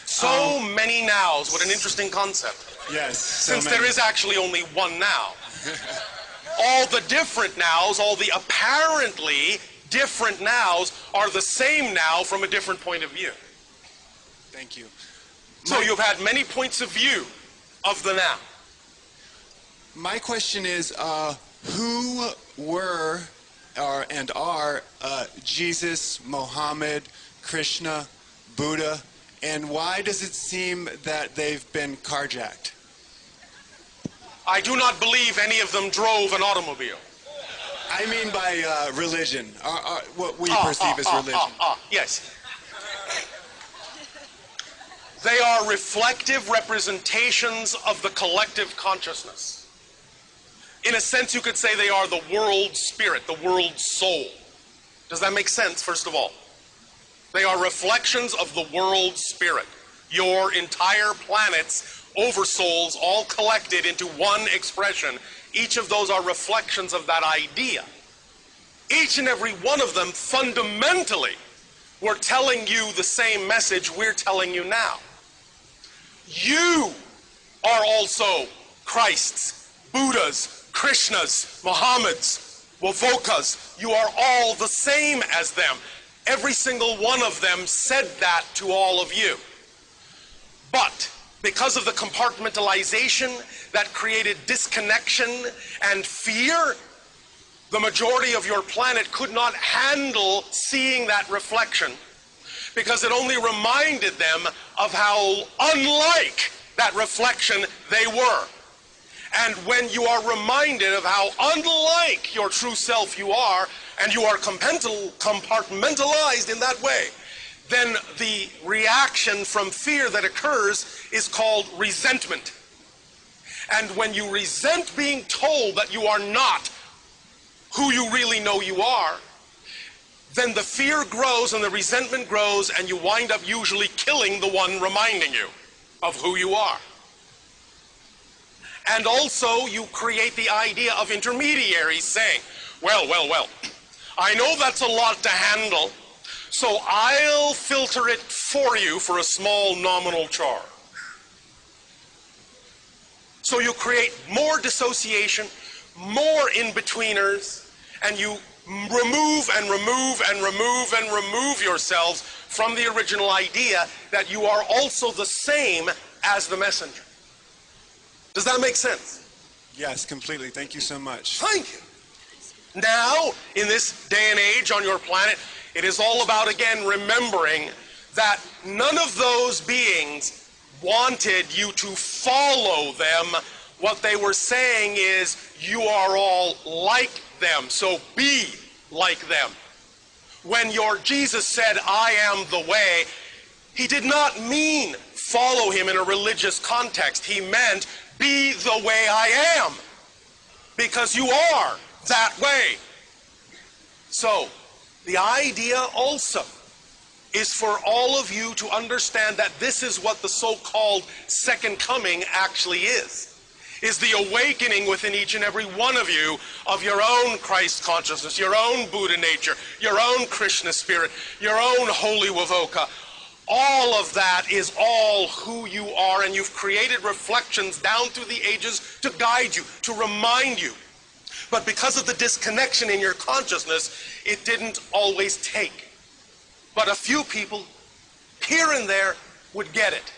So many nows. What an interesting concept. Yes. Since there is actually only one now. All the different nows, all the apparently different nows are the same now from a different point of view. Thank you. So you've had many points of view of the now. My question is, who were and are Jesus, Mohammed, Krishna, Buddha, and why does it seem that they've been carjacked? I do not believe any of them drove an automobile. I mean by religion, what we perceive as religion. Yes. They are reflective representations of the collective consciousness. In a sense, you could say they are the world spirit, the world soul. Does that make sense, first of all? They are reflections of the world spirit. Your entire planet's oversouls all collected into one expression. Each of those are reflections of that idea. Each and every one of them fundamentally were telling you the same message we're telling you now. You are also Christ's, Buddha's, Krishna's, Muhammad's, Wovoka's. You are all the same as them. Every single one of them said that to all of you. But because of the compartmentalization that created disconnection and fear, the majority of your planet could not handle seeing that reflection because it only reminded them of how unlike that reflection they were. And when you are reminded of how unlike your true self you are, and you are compartmentalized in that way, then the reaction from fear that occurs is called resentment. And when you resent being told that you are not who you really know you are, then the fear grows and the resentment grows, and you wind up usually killing the one reminding you of who you are. And also you create the idea of intermediaries saying, well, I know that's a lot to handle, so I'll filter it for you for a small nominal charge. So you create more dissociation, more in-betweeners, and you remove and remove and remove and remove yourselves from the original idea that you are also the same as the messenger. Does that make sense? Yes, completely. Thank you so much. Thank you. Now, in this day and age on your planet, it is all about, again, remembering that none of those beings wanted you to follow them What they were saying is, you are all like them, so be like them. When your Jesus said, I am the way, he did not mean follow him in a religious context. He meant be the way I am, because you are that way. So, the idea also is for all of you to understand that this is what the so-called second coming actually is the awakening within each and every one of you of your own Christ consciousness, your own Buddha nature, your own Krishna spirit, your own holy Vavoka. All of that is all who you are, and you've created reflections down through the ages to guide you, to remind you. But because of the disconnection in your consciousness, it didn't always take. But a few people here and there would get it.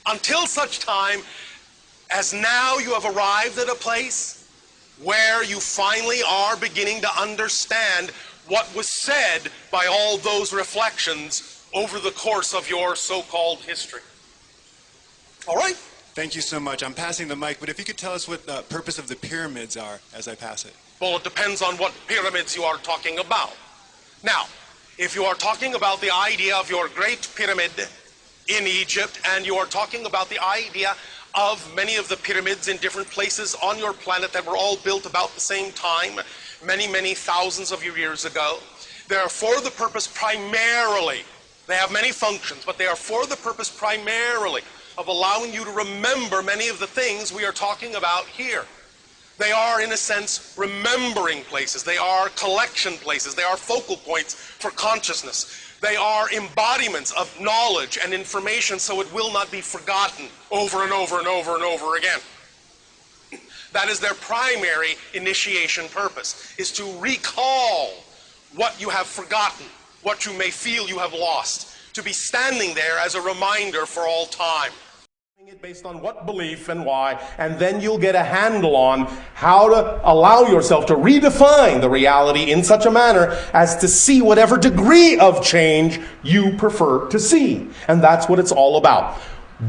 Until such time as now you have arrived at a place where you finally are beginning to understand what was said by all those reflections over the course of your so-called history. All right? Thank you so much. I'm passing the mic, but if you could tell us what the purpose of the pyramids are as I pass it. Well, it depends on what pyramids you are talking about. Now, if you are talking about the idea of your great pyramid in Egypt, and you are talking about the idea of many of the pyramids in different places on your planet that were all built about the same time, many, many thousands of years ago, they are for the purpose primarily, they have many functions, but they are for the purpose primarily of allowing you to remember many of the things we are talking about here. They are, in a sense, remembering places. They are collection places. They are focal points for consciousness. They are embodiments of knowledge and information, so it will not be forgotten over and over and over and over again. That is their primary initiation purpose, is to recall what you have forgotten, what you may feel you have lost, to be standing there as a reminder for all time. It based on what belief and why, and then you'll get a handle on how to allow yourself to redefine the reality in such a manner as to see whatever degree of change you prefer to see. And that's what it's all about.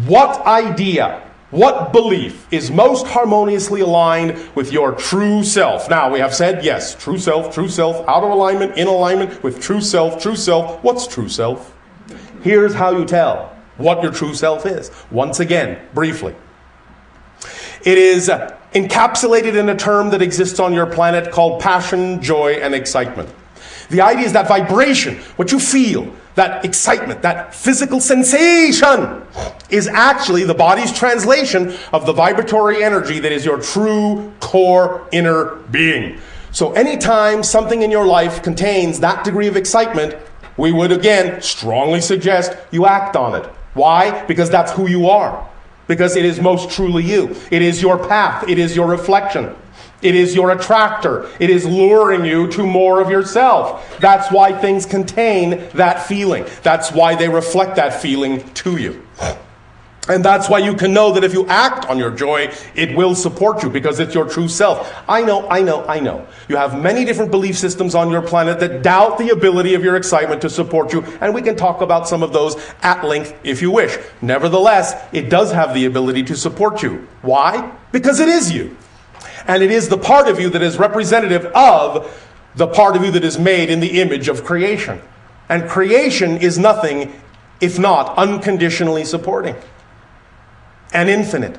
What idea, what belief is most harmoniously aligned with your true self? Now, we have said, yes, true self, out of alignment, in alignment with true self, true self. What's true self? Here's how you tell what your true self is. Once again, briefly. It is encapsulated in a term that exists on your planet called passion, joy, and excitement. The idea is that vibration, what you feel, that excitement, that physical sensation, is actually the body's translation of the vibratory energy that is your true core inner being. So anytime something in your life contains that degree of excitement, we would again strongly suggest you act on it. Why? Because that's who you are. Because it is most truly you. It is your path. It is your reflection. It is your attractor. It is luring you to more of yourself. That's why things contain that feeling. That's why they reflect that feeling to you. And that's why you can know that if you act on your joy, it will support you because it's your true self. I know. You have many different belief systems on your planet that doubt the ability of your excitement to support you, and we can talk about some of those at length if you wish. Nevertheless, it does have the ability to support you. Why? Because it is you. And it is the part of you that is representative of the part of you that is made in the image of creation. And creation is nothing if not unconditionally supporting and infinite.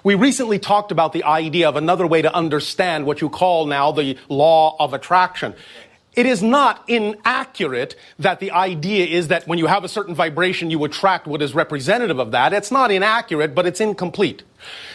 We recently talked about the idea of another way to understand what you call now the law of attraction. It is not inaccurate that the idea is that when you have a certain vibration, you attract what is representative of that. It's not inaccurate, but it's incomplete.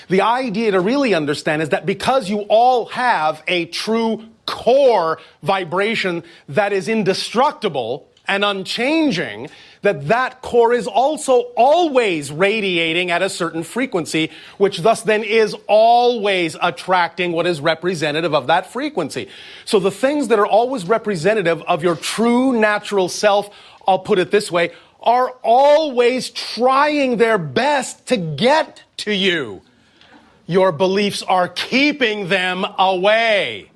The idea to really understand is that because you all have a true core vibration that is indestructible and unchanging, that core is also always radiating at a certain frequency, which thus then is always attracting what is representative of that frequency. So the things that are always representative of your true natural self, I'll put it this way, are always trying their best to get to you. Your beliefs are keeping them away.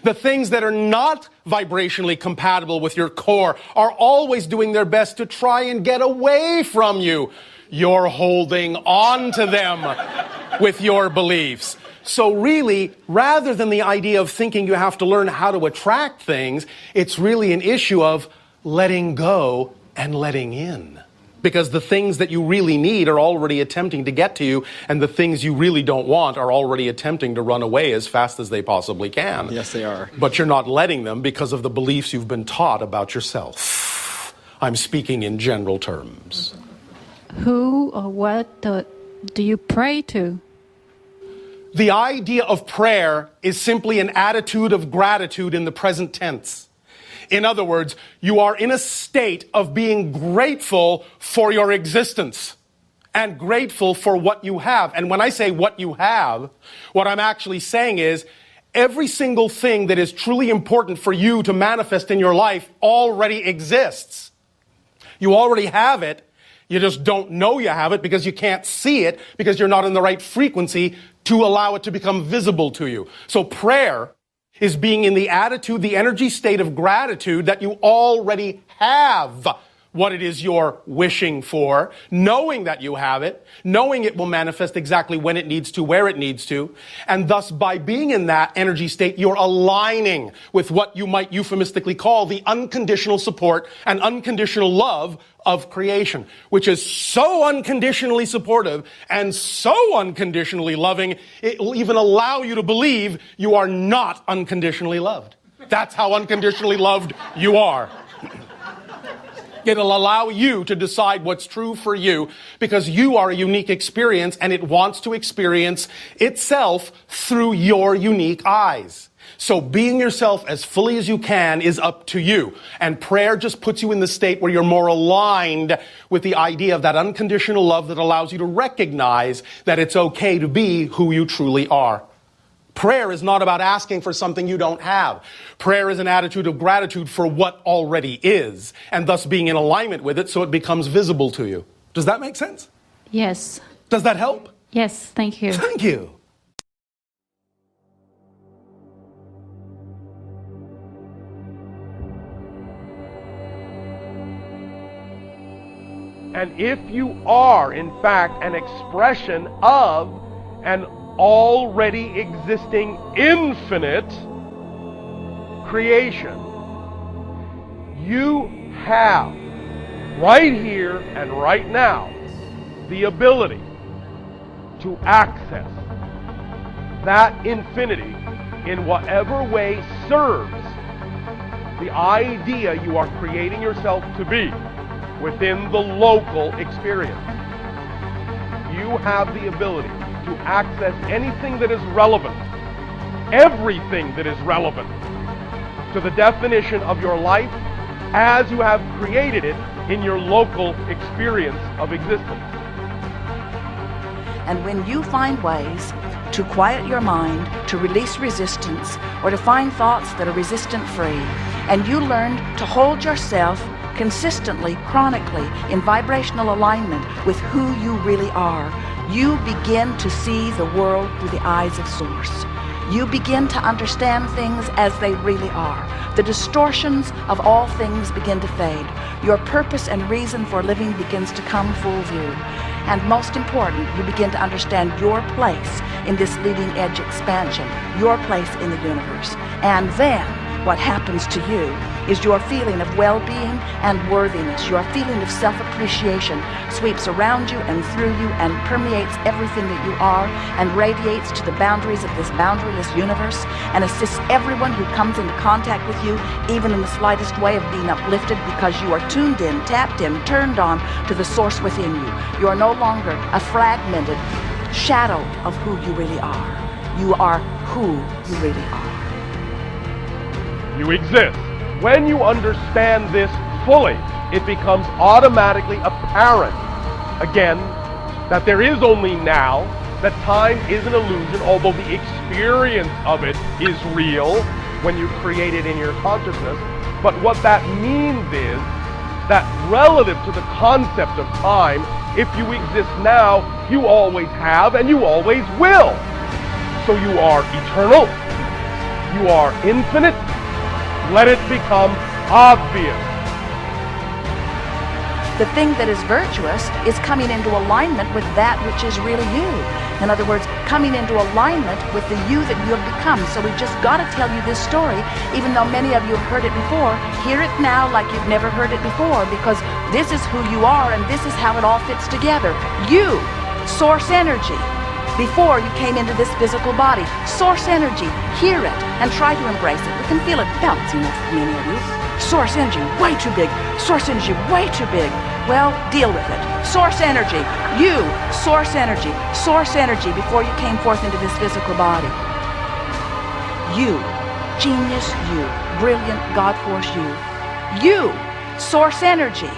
The things that are not vibrationally compatible with your core are always doing their best to try and get away from you. You're holding on to them. with your beliefs. So really, rather than the idea of thinking you have to learn how to attract things, it's really an issue of letting go and letting in. Because the things that you really need are already attempting to get to you, and the things you really don't want are already attempting to run away as fast as they possibly can. Yes, they are. But you're not letting them because of the beliefs you've been taught about yourself. I'm speaking in general terms. Who or what do you pray to? The idea of prayer is simply an attitude of gratitude in the present tense. In other words, you are in a state of being grateful for your existence and grateful for what you have. And when I say what you have, what I'm actually saying is every single thing that is truly important for you to manifest in your life already exists. You already have it. You just don't know you have it because you can't see it because you're not in the right frequency to allow it to become visible to you. So prayer is being in the attitude, the energy state of gratitude that you already have what it is you're wishing for, knowing that you have it, knowing it will manifest exactly when it needs to, where it needs to, and thus by being in that energy state, you're aligning with what you might euphemistically call the unconditional support and unconditional love of creation, which is so unconditionally supportive and so unconditionally loving, it will even allow you to believe you are not unconditionally loved. That's how unconditionally loved you are. It'll allow you to decide what's true for you because you are a unique experience and it wants to experience itself through your unique eyes. So being yourself as fully as you can is up to you. And prayer just puts you in the state where you're more aligned with the idea of that unconditional love that allows you to recognize that it's okay to be who you truly are. Prayer is not about asking for something you don't have. Prayer is an attitude of gratitude for what already is, and thus being in alignment with it so it becomes visible to you. Does that make sense? Yes. Does that help? Yes, thank you. Thank you. And if you are, in fact, an expression of an already existing infinite creation, you have right here and right now the ability to access that infinity in whatever way serves the idea you are creating yourself to be within the local experience. You have the ability to access anything that is relevant, everything that is relevant to the definition of your life as you have created it in your local experience of existence. And when you find ways to quiet your mind, to release resistance, or to find thoughts that are resistant-free, and you learn to hold yourself consistently, chronically, in vibrational alignment with who you really are, you begin to see the world through the eyes of Source. You begin to understand things as they really are. The distortions of all things begin to fade. Your purpose and reason for living begins to come full view. And most important, you begin to understand your place in this leading edge expansion, your place in the universe. And then what happens to you is your feeling of well-being and worthiness, your feeling of self-appreciation sweeps around you and through you and permeates everything that you are and radiates to the boundaries of this boundaryless universe and assists everyone who comes into contact with you, even in the slightest way, of being uplifted because you are tuned in, tapped in, turned on to the source within you. You are no longer a fragmented shadow of who you really are. You are who you really are. You exist. When you understand this fully, it becomes automatically apparent, again, that there is only now, that time is an illusion, although the experience of it is real when you create it in your consciousness. But what that means is that relative to the concept of time, if you exist now, you always have and you always will. So you are eternal, you are infinite. Let it become obvious. The thing that is virtuous is coming into alignment with that which is really you. In other words, coming into alignment with the you that you have become. So we've just got to tell you this story, even though many of you have heard it before. Hear it now like you've never heard it before, because this is who you are and this is how it all fits together. You, source energy, before you came into this physical body. Source energy, hear it and try to embrace it. We can feel it bouncing off many of you. Source energy, way too big. Source energy, way too big. Well, deal with it. Source energy, you, source energy before you came forth into this physical body. You, genius you, brilliant God force you. You, source energy.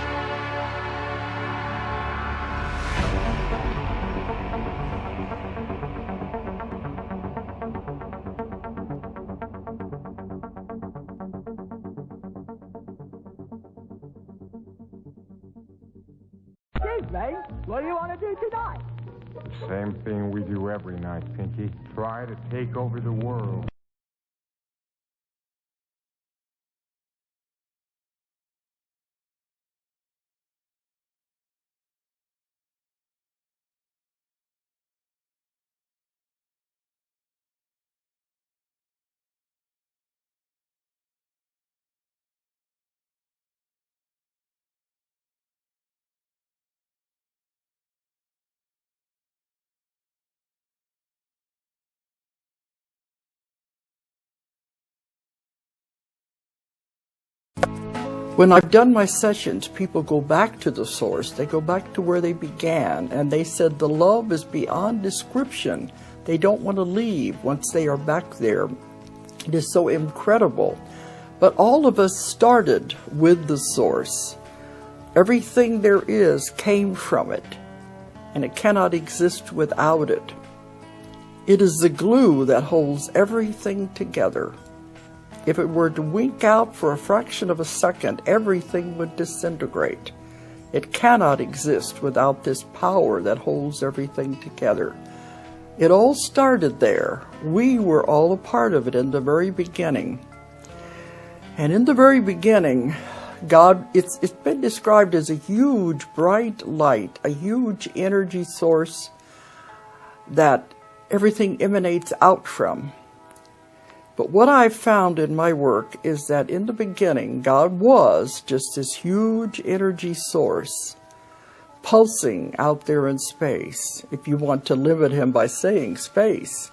What do you want to do tonight? The same thing we do every night, Pinky. Try to take over the world. When I've done my sessions, people go back to the source. They go back to where they began, and they said the love is beyond description. They don't want to leave once they are back there. It is so incredible. But all of us started with the source. Everything there is came from it, and it cannot exist without it. It is the glue that holds everything together. If it were to wink out for a fraction of a second, everything would disintegrate. It cannot exist without this power that holds everything together. It all started there. We were all a part of it in the very beginning. And in the very beginning, God, it's been described as a huge bright light, a huge energy source that everything emanates out from. But what I've found in my work is that in the beginning, God was just this huge energy source pulsing out there in space, if you want to limit him by saying space.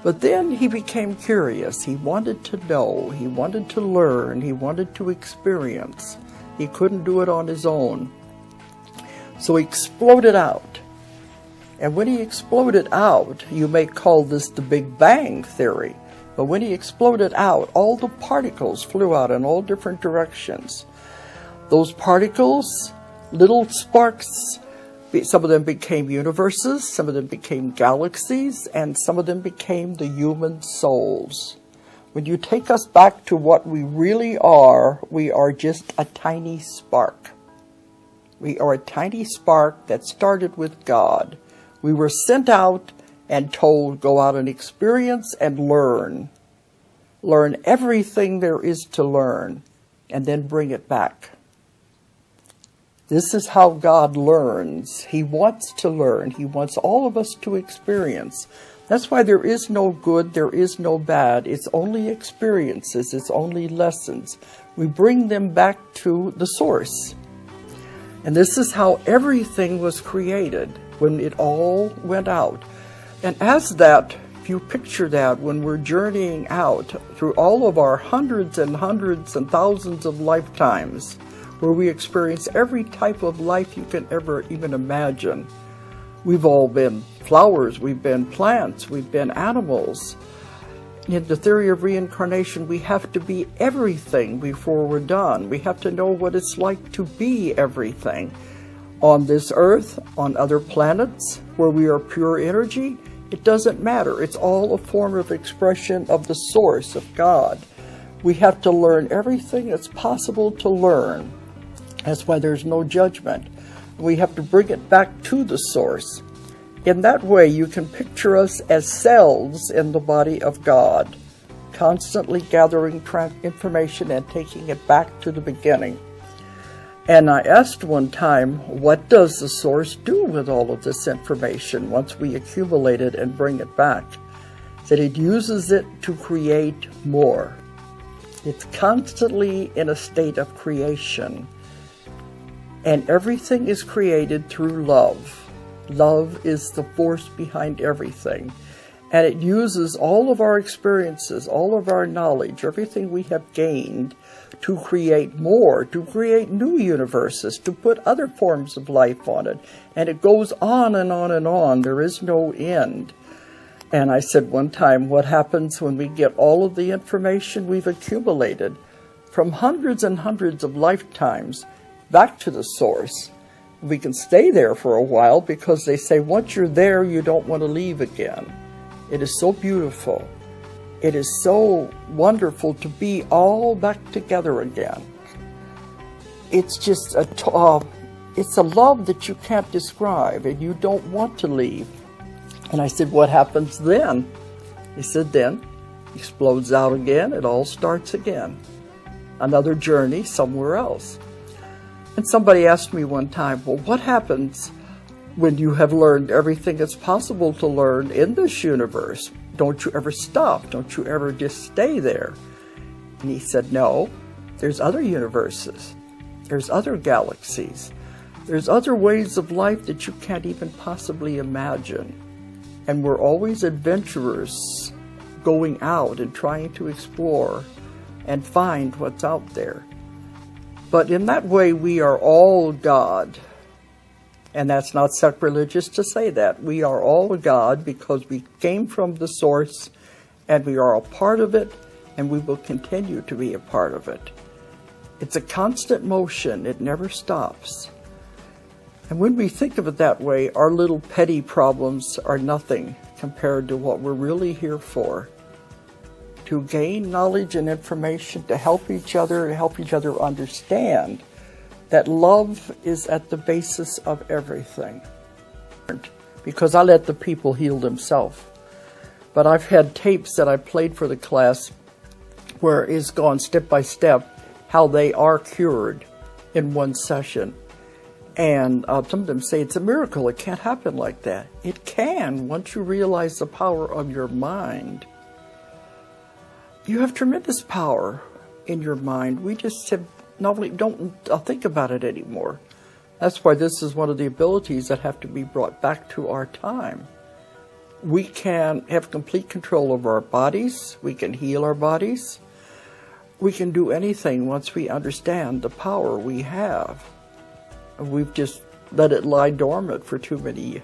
But then he became curious. He wanted to know. He wanted to learn. He wanted to experience. He couldn't do it on his own. So he exploded out. And when he exploded out, you may call this the Big Bang Theory. But when he exploded out, all the particles flew out in all different directions. Those particles, little sparks, some of them became universes, some of them became galaxies, and some of them became the human souls. When you take us back to what we really are, we are just a tiny spark. We are a tiny spark that started with God. We were sent out and told, go out and experience and learn. Learn everything there is to learn, and then bring it back. This is how God learns. He wants to learn. He wants all of us to experience. That's why there is no good, there is no bad. It's only experiences, it's only lessons. We bring them back to the source. And this is how everything was created when it all went out. And as that, if you picture that when we're journeying out through all of our hundreds and thousands of lifetimes, where we experience every type of life you can ever even imagine. We've all been flowers, we've been plants, we've been animals. In the theory of reincarnation, we have to be everything before we're done. We have to know what it's like to be everything. On this earth, on other planets, where we are pure energy, it doesn't matter. It's all a form of expression of the source of God. We have to learn everything that's possible to learn. That's why there's no judgment. We have to bring it back to the source. In that way, you can picture us as cells in the body of God, constantly gathering information and taking it back to the beginning. And I asked one time, what does the source do with all of this information once we accumulate it and bring it back? That it uses it to create more. It's constantly in a state of creation. And everything is created through love. Love is the force behind everything. And it uses all of our experiences, all of our knowledge, everything we have gained to create more, to create new universes, to put other forms of life on it. And it goes on and on and on. There is no end. And I said one time, what happens when we get all of the information we've accumulated from hundreds and hundreds of lifetimes back to the source? We can stay there for a while because they say once you're there, you don't want to leave again. It is so beautiful. It is so wonderful to be all back together again. It's just it's a love that you can't describe, and you don't want to leave. And I said, what happens then? He said, then explodes out again. It all starts again. Another journey somewhere else. And somebody asked me one time, well, what happens when you have learned everything that's possible to learn in this universe? Don't you ever stop? Don't you ever just stay there? And he said, no, there's other universes. There's other galaxies. There's other ways of life that you can't even possibly imagine. And we're always adventurers going out and trying to explore and find what's out there. But in that way, we are all God. And that's not sacrilegious to say that. We are all God because we came from the source and we are a part of it, and we will continue to be a part of it. It's a constant motion. It never stops. And when we think of it that way, our little petty problems are nothing compared to what we're really here for. To gain knowledge and information, to help each other understand that love is at the basis of everything. Because I let the people heal themselves. But I've had tapes that I played for the class where it's gone step by step how they are cured in one session. And some of them say it's a miracle. It can't happen like that. It can once you realize the power of your mind. You have tremendous power in your mind. We just don't think about it anymore. That's why this is one of the abilities that have to be brought back to our time. We can have complete control over our bodies. We can heal our bodies. We can do anything once we understand the power we have. We've just let it lie dormant for too many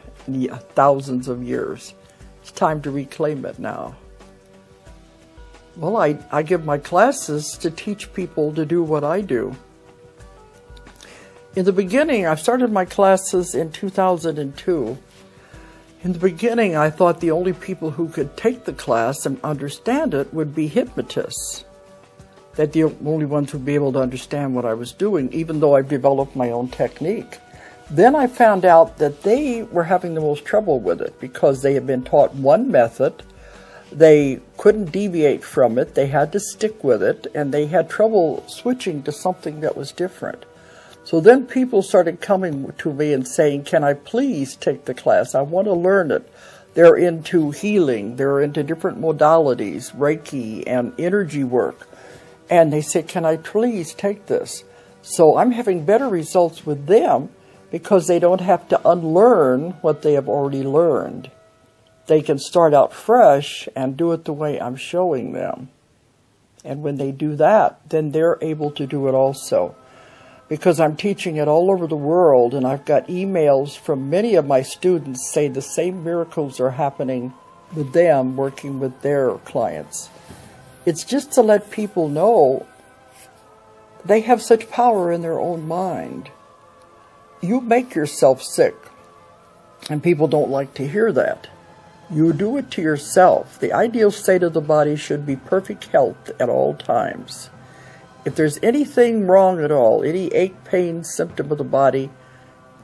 thousands of years. It's time to reclaim it now. Well, I give my classes to teach people to do what I do. In the beginning, I started my classes in 2002. In the beginning, I thought the only people who could take the class and understand it would be hypnotists. That the only ones who'd be able to understand what I was doing, even though I've developed my own technique. Then I found out that they were having the most trouble with it because they had been taught one method. They couldn't deviate from it. They had to stick with it, and they had trouble switching to something that was different. So then people started coming to me and saying, can I please take the class? I want to learn it. They're into healing. They're into different modalities, Reiki and energy work. And they said, can I please take this? So I'm having better results with them because they don't have to unlearn what they have already learned. They can start out fresh and do it the way I'm showing them. And when they do that, then they're able to do it also. Because I'm teaching it all over the world, and I've got emails from many of my students say the same miracles are happening with them working with their clients. It's just to let people know they have such power in their own mind. You make yourself sick, and people don't like to hear that. You do it to yourself. The ideal state of the body should be perfect health at all times. If there's anything wrong at all, any ache, pain, symptom of the body,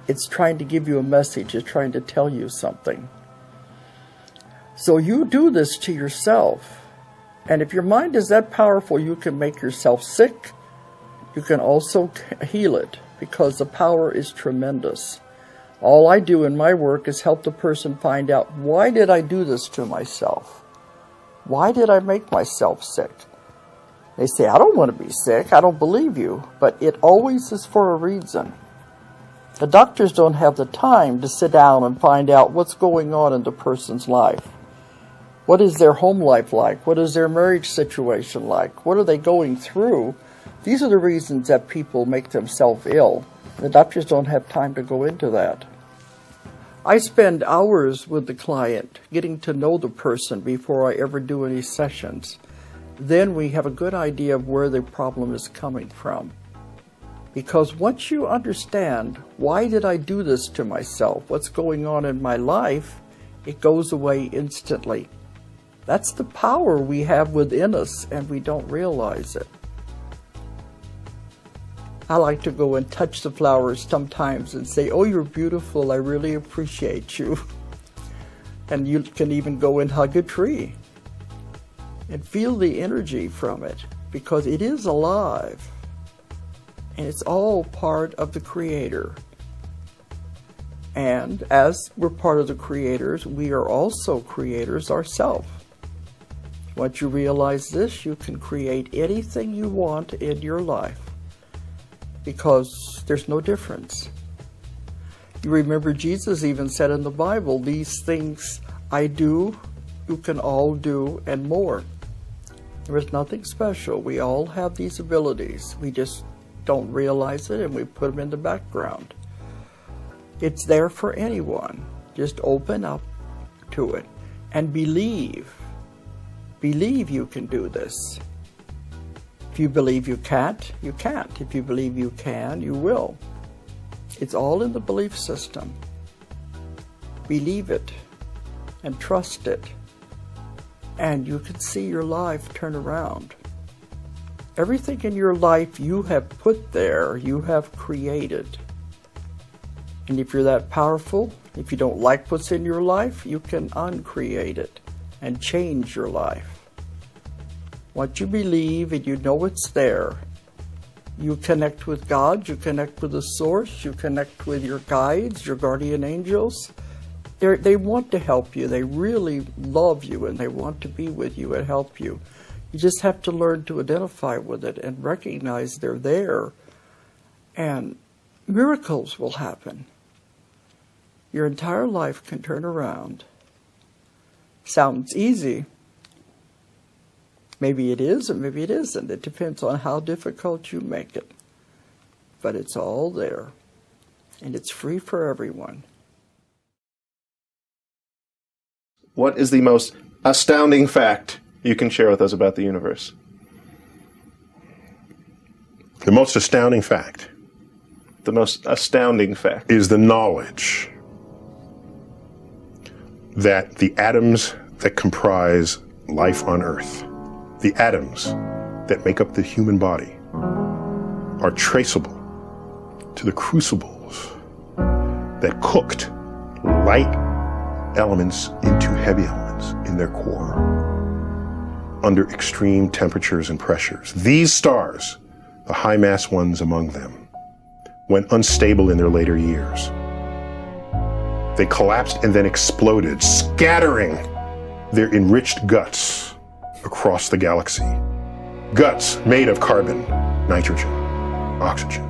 it's trying to give you a message. It's trying to tell you something. So you do this to yourself. And if your mind is that powerful, you can make yourself sick. You can also heal it. because the power is tremendous. All I do in my work is help the person find out, why did I do this to myself? Why did I make myself sick? They say, I don't want to be sick. I don't believe you. But it always is for a reason. The doctors don't have the time to sit down and find out what's going on in the person's life. What is their home life like? What is their marriage situation like? What are they going through? These are the reasons that people make themselves ill. The doctors don't have time to go into that. I spend hours with the client getting to know the person before I ever do any sessions. Then we have a good idea of where the problem is coming from. Because once you understand, why did I do this to myself? What's going on in my life? It goes away instantly. That's the power we have within us, and we don't realize it. I like to go and touch the flowers sometimes and say, oh, you're beautiful, I really appreciate you. And you can even go and hug a tree and feel the energy from it, because it is alive. And it's all part of the Creator. And as we're part of the creators, we are also creators ourselves. Once you realize this, you can create anything you want in your life, because there's no difference. You remember Jesus even said in the Bible, these things I do, you can all do, and more. There is nothing special. We all have these abilities. We just don't realize it, and we put them in the background. It's there for anyone. Just open up to it and believe. Believe you can do this. If you believe you can't, you can't. If you believe you can, you will. It's all in the belief system. Believe it and trust it, and you can see your life turn around. Everything in your life you have put there, you have created. And if you're that powerful, if you don't like what's in your life, you can uncreate it and change your life. Once you believe and you know it's there, you connect with God, you connect with the source, you connect with your guides, your guardian angels. They want to help you. They really love you, and they want to be with you and help you. You just have to learn to identify with it and recognize they're there, and miracles will happen. Your entire life can turn around. Sounds easy. Maybe it is, or maybe it isn't. It depends on how difficult you make it. But it's all there, and it's free for everyone. What is the most astounding fact you can share with us about the universe? The most astounding fact. The most astounding fact is the knowledge that the atoms that comprise life on Earth, the atoms that make up the human body, are traceable to the crucibles that cooked light elements into heavy elements in their core under extreme temperatures and pressures. These stars, the high mass ones among them, went unstable in their later years. They collapsed and then exploded, scattering their enriched guts across the galaxy. Guts made of carbon, nitrogen, oxygen,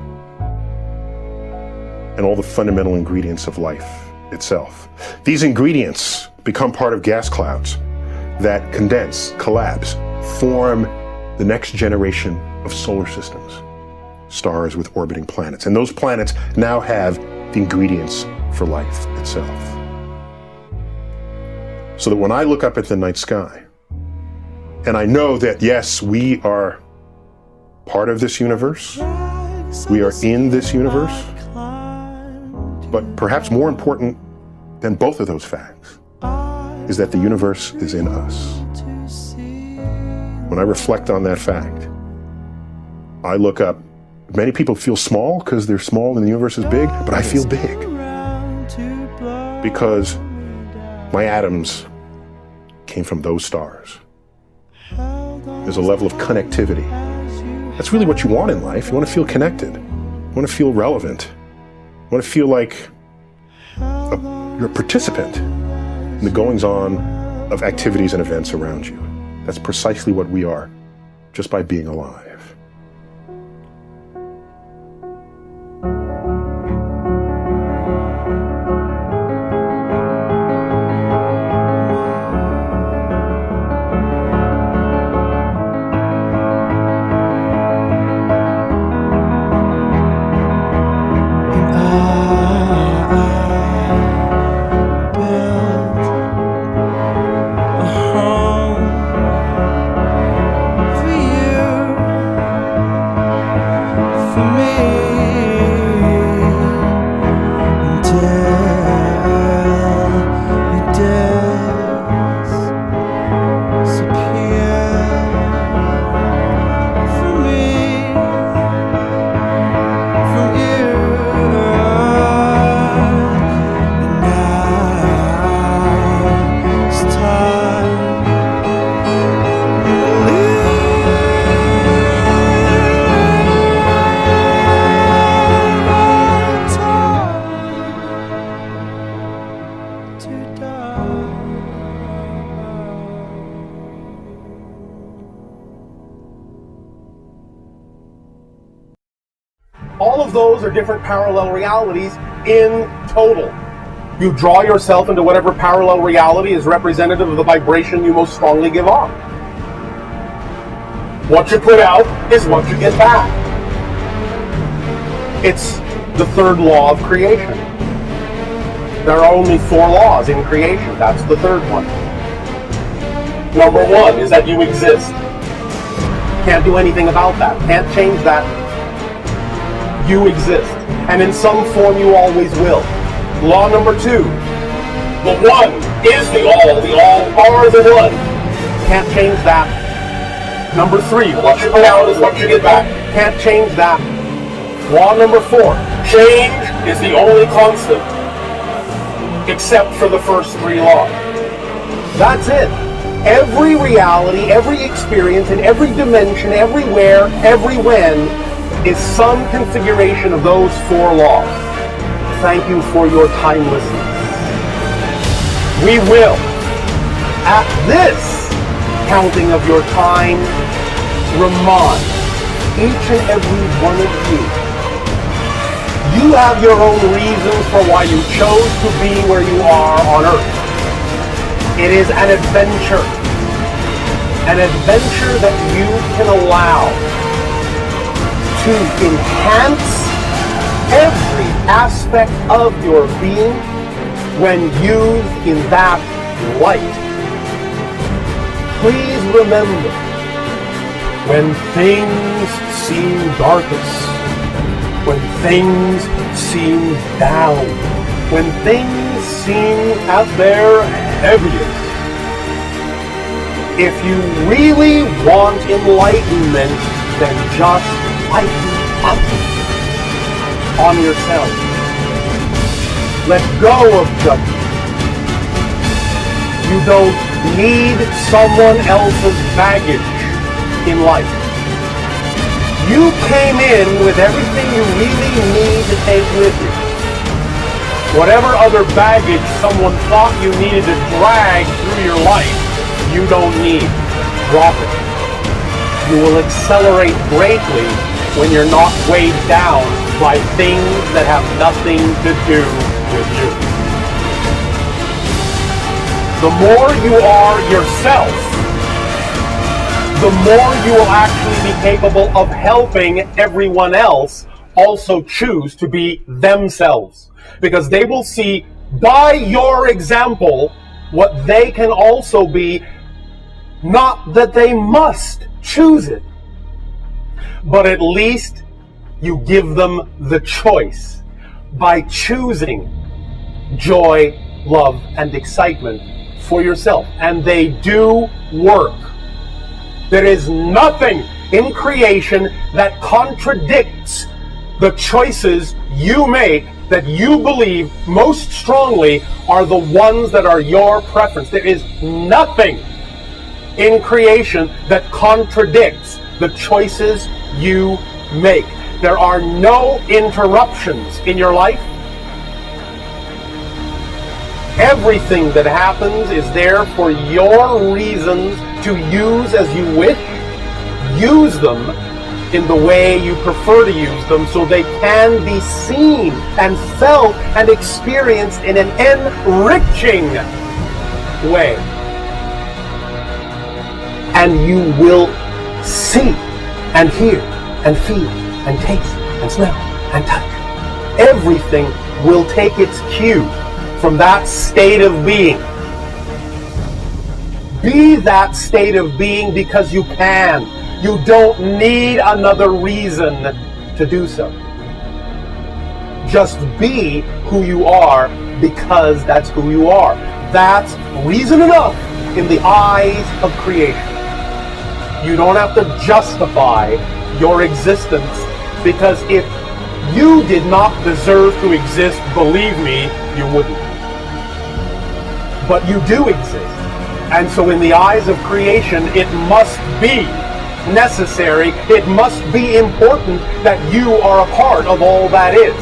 and all the fundamental ingredients of life itself. These ingredients become part of gas clouds that condense, collapse, form the next generation of solar systems, stars with orbiting planets. And those planets now have the ingredients for life itself. So that when I look up at the night sky, and I know that, yes, we are part of this universe, we are in this universe, but perhaps more important than both of those facts is that the universe is in us. When I reflect on that fact, I look up. Many people feel small because they're small and the universe is big, but I feel big because my atoms came from those stars. There's a level of connectivity. That's really what you want in life. You want to feel connected. I want to feel relevant. I want to feel like you're a participant in the goings-on of activities and events around you. That's precisely what we are, just by being alive. All of those are different parallel realities in total. You draw yourself into whatever parallel reality is representative of the vibration you most strongly give off. What you put out is what you get back. It's the third law of creation. There are only 4 laws in creation. That's the third one. Number 1 is that you exist. Can't do anything about that. Can't change that. You exist. And in some form you always will. Law number 2. The one is the all are the one. Can't change that. Number 3. What you put out is what you get back. Can't change that. Law number 4. Change is the only constant. Except for the first 3 laws. That's it. Every reality, every experience, in every dimension, everywhere, every when, is some configuration of those 4 laws. Thank you for your timelessness. We will, at this counting of your time, remind each and every one of you. You have your own reasons for why you chose to be where you are on Earth. It is an adventure that you can allow to enhance every aspect of your being when used in that light. Please remember, when things seem darkest, when things seem down, when things seem at their heaviest, if you really want enlightenment, then just lighten up on yourself. Let go of judgment. You don't need someone else's baggage in life. You came in with everything you really need to take with you. Whatever other baggage someone thought you needed to drag through your life, you don't need. Drop it. You will accelerate greatly when you're not weighed down by things that have nothing to do with you. The more you are yourself, the more you will actually be capable of helping everyone else also choose to be themselves. Because they will see by your example what they can also be, not that they must choose it, but at least you give them the choice by choosing joy, love, and excitement for yourself. And they do work. There is nothing in creation that contradicts the choices you make that you believe most strongly are the ones that are your preference. There is nothing in creation that contradicts the choices you make. there are no interruptions in your life. Everything that happens is there for your reasons to use as you wish. Use them in the way you prefer to use them so they can be seen and felt and experienced in an enriching way. And you will see and hear and feel and taste and smell and touch. Everything will take its cue from that state of being. Be that state of being because you can. You don't need another reason to do so. Just be who you are because that's who you are. That's reason enough in the eyes of creation. You don't have to justify your existence, because if you did not deserve to exist, believe me, you wouldn't. But you do exist. And so in the eyes of creation, it must be necessary, it must be important that you are a part of all that is.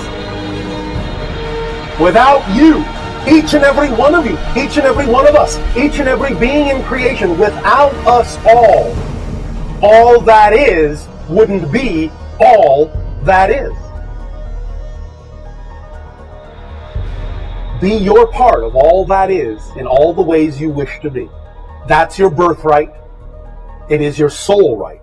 Without you, each and every one of you, each and every one of us, each and every being in creation, without us all that is wouldn't be all that is. Be your part of all that is in all the ways you wish to be. That's your birthright. It is your soul right.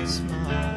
smile.